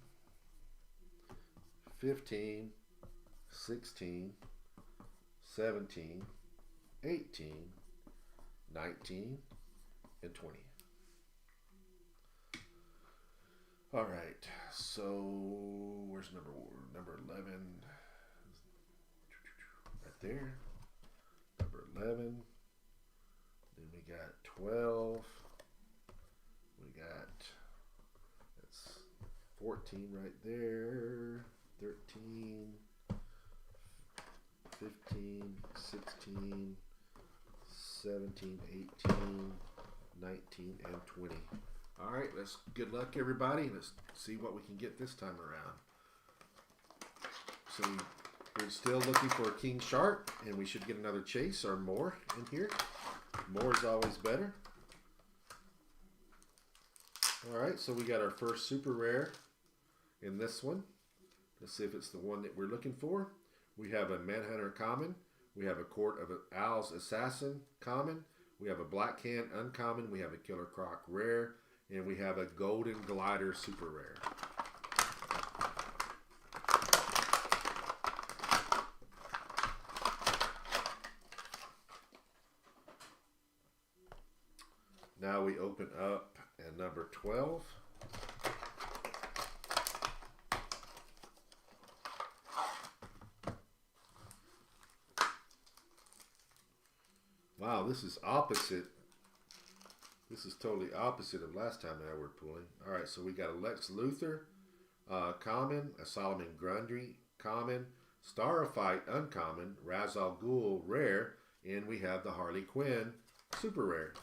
15, 16, 17, 18, 19, and 20. All right, so where's number 11? Right there. Number 11. Then we got 12. We got, that's 14 right there. 13, 15, 16, 17, 18, 19, and 20. All right, let's good luck, everybody. Let's see what we can get this time around. So we're still looking for a king shark, and we should get another chase or more in here. More is always better. All right, so we got our first super rare in this one. Let's see if it's the one that we're looking for. We have a Manhunter common. We have a Court of Owls Assassin common. We have a Black Hand uncommon. We have a Killer Croc rare. And we have a Golden Glider super rare. Now we open up at number 12. Wow, this is opposite. This is totally opposite of last time that I were pulling. All right, so we got a Lex Luthor common, a Solomon Grundy common, Starfight uncommon, Ra's al Ghul rare, and we have the Harley Quinn super rare.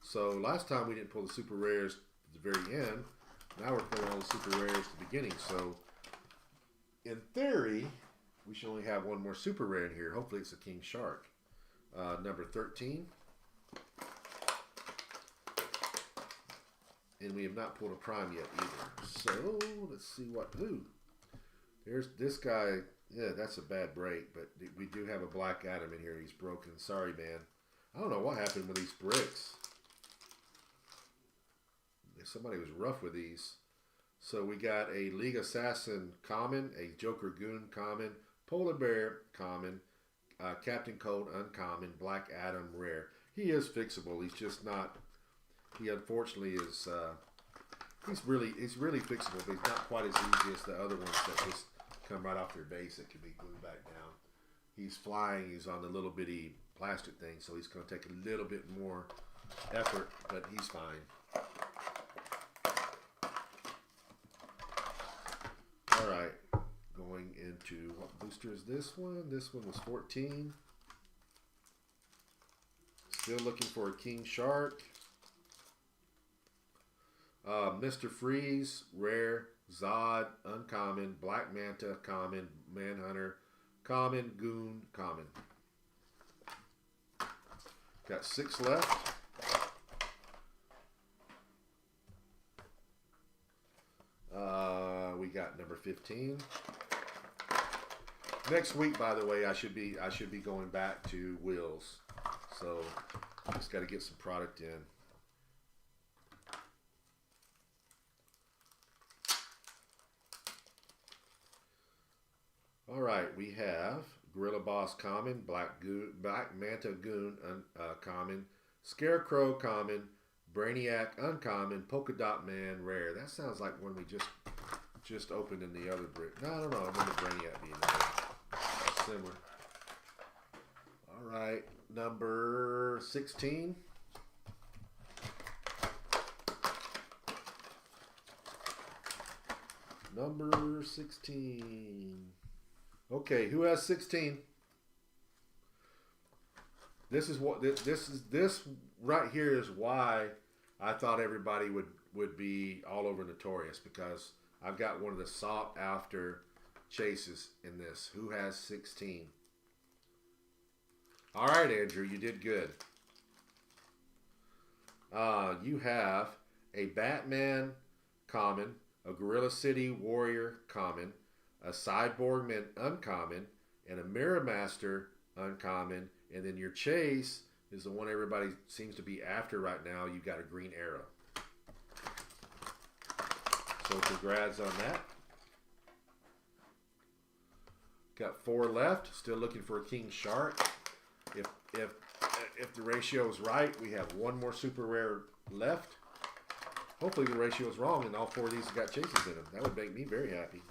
So last time we didn't pull the super rares at the very end. Now we're pulling all the super rares at the beginning. So in theory, we should only have one more super rare in here. Hopefully it's a King Shark. Number 13. And we have not pulled a prime yet either. So let's see what. Ooh, there's this guy. Yeah, that's a bad break. But we do have a Black Adam in here. He's broken. Sorry, man. I don't know what happened with these bricks. Somebody was rough with these. So we got a League Assassin common, a Joker Goon common, Polar Bear common, Captain Cold uncommon, Black Adam rare. He is fixable. He's just not. He unfortunately is. He's really fixable, but he's not quite as easy as the other ones that just come right off their base that can be glued back down. He's flying. He's on the little bitty plastic thing, so he's going to take a little bit more effort, but he's fine. All right, going into what booster is this one? This one was 14. Still looking for a King Shark. Mr. Freeze, rare, Zod, uncommon, Black Manta, common, Manhunter, common, Goon, common. Got 6 left. We got number 15. Next week, by the way, I should be going back to Will's. So just got to get some product in. All right, we have Gorilla Boss common, Black Manta Goon common, Scarecrow common, Brainiac uncommon, Polka Dot Man rare. That sounds like one we just opened in the other brick. No, I don't know. I remember Brainiac being there. Similar. All right, number 16. Number 16. Okay, who has 16? This right here is why I thought everybody would be all over Notorious because I've got one of the sought after chases in this. Who has 16? All right, Andrew, you did good. You have a Batman common, a Gorilla City Warrior common, a Cyborgman uncommon, and a Mirror Master uncommon. And then your chase is the one everybody seems to be after right now. You got a Green Arrow. So congrats on that. Got 4 left. Still looking for a King Shark. If the ratio is right, we have 1 more super rare left. Hopefully the ratio is wrong and all 4 of these have got chases in them. That would make me very happy.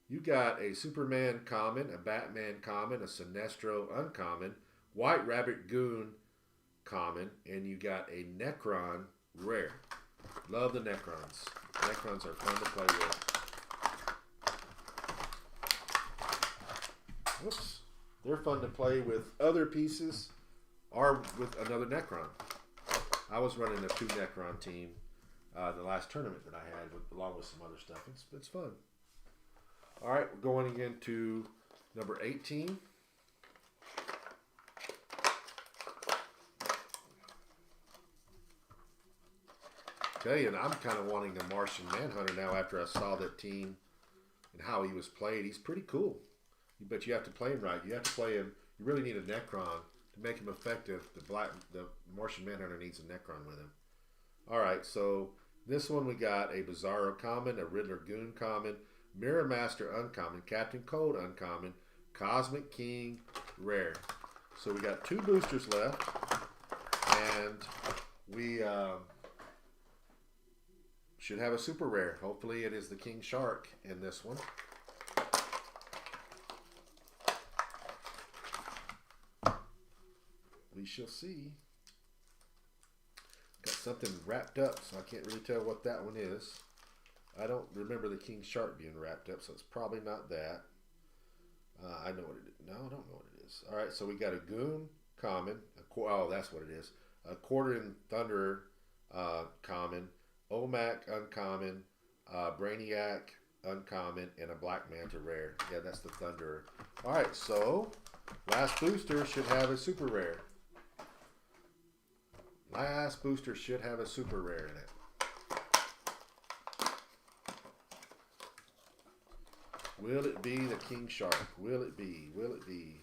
You got a Superman common, a Batman common, a Sinestro uncommon, White Rabbit Goon common, and you got a Necron rare. Love the Necrons. Necrons are fun to play with. Whoops. They're fun to play with other pieces or with another Necron. I was running a 2 Necron team the last tournament that I had along with some other stuff. It's fun. All right, we're going again to number 18. Tell you, and I'm kind of wanting the Martian Manhunter now after I saw that team and how he was played. He's pretty cool. But you have to play him right. You have to play him. You really need a Necron to make him effective. The Martian Manhunter needs a Necron with him. All right, so this one we got a Bizarro common, a Riddler Goon common, Mirror Master uncommon, Captain Cold uncommon, Cosmic King rare. So we got 2 boosters left, and we should have a super rare. Hopefully it is the King Shark in this one. We shall see. Got something wrapped up, so I can't really tell what that one is. I don't remember the King Shark being wrapped up, so it's probably not that. I know what it is. No, I don't know what it is. All right, so we got a Goon common. Oh, that's what it is. A Quartering Thunderer common, OMAC uncommon, Brainiac uncommon, and a Black Manta rare. Yeah, that's the Thunderer. All right, so last booster should have a super rare. Last booster should have a super rare in it. Will it be the King Shark? Will it be? Will it be?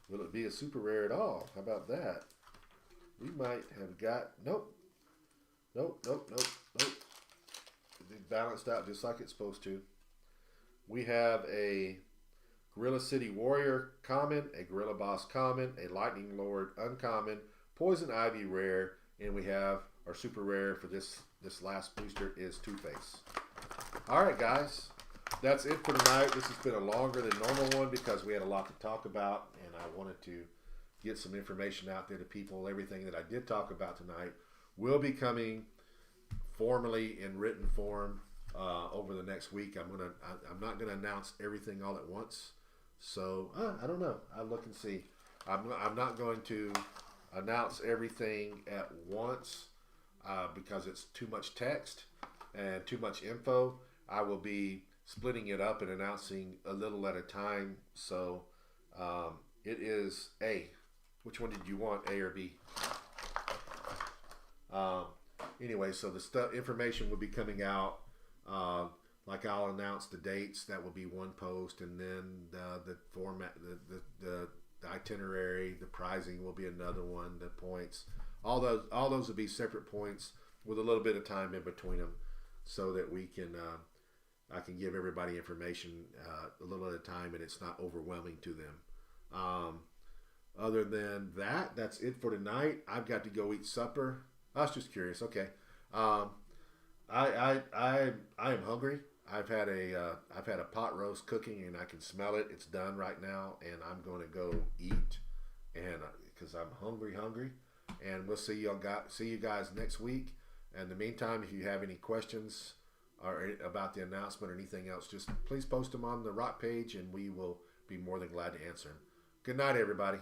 Will it be a super rare at all? How about that? We might have got... Nope. Nope. It balanced out just like it's supposed to. We have a Gorilla City Warrior common, a Gorilla Boss common, a Lightning Lord uncommon, Poison Ivy rare, and we have our super rare for this last booster is Two-Face. All right, guys. That's it for tonight. This has been a longer than normal one because we had a lot to talk about, and I wanted to get some information out there to people. Everything that I did talk about tonight will be coming formally in written form over the next week. I'm not gonna announce everything all at once. So I don't know. I'll look and see. I'm not going to announce everything at once because it's too much text and too much info. I will be splitting it up and announcing a little at a time. So it is A. Which one did you want, A or B? Anyway, so the information will be coming out. Like I'll announce the dates. That will be one post, and then the format, the itinerary, the pricing will be another one. The points, all those will be separate points with a little bit of time in between them, so that we can. I can give everybody information a little at a time, and it's not overwhelming to them. Other than that, that's it for tonight. I've got to go eat supper. I was just curious. Okay, I am hungry. I've had a pot roast cooking, and I can smell it. It's done right now, and I'm going to go eat, and because I'm hungry. And we'll see you guys next week. In the meantime, if you have any questions or about the announcement or anything else, just please post them on the Rock page, and we will be more than glad to answer them. Good night, everybody.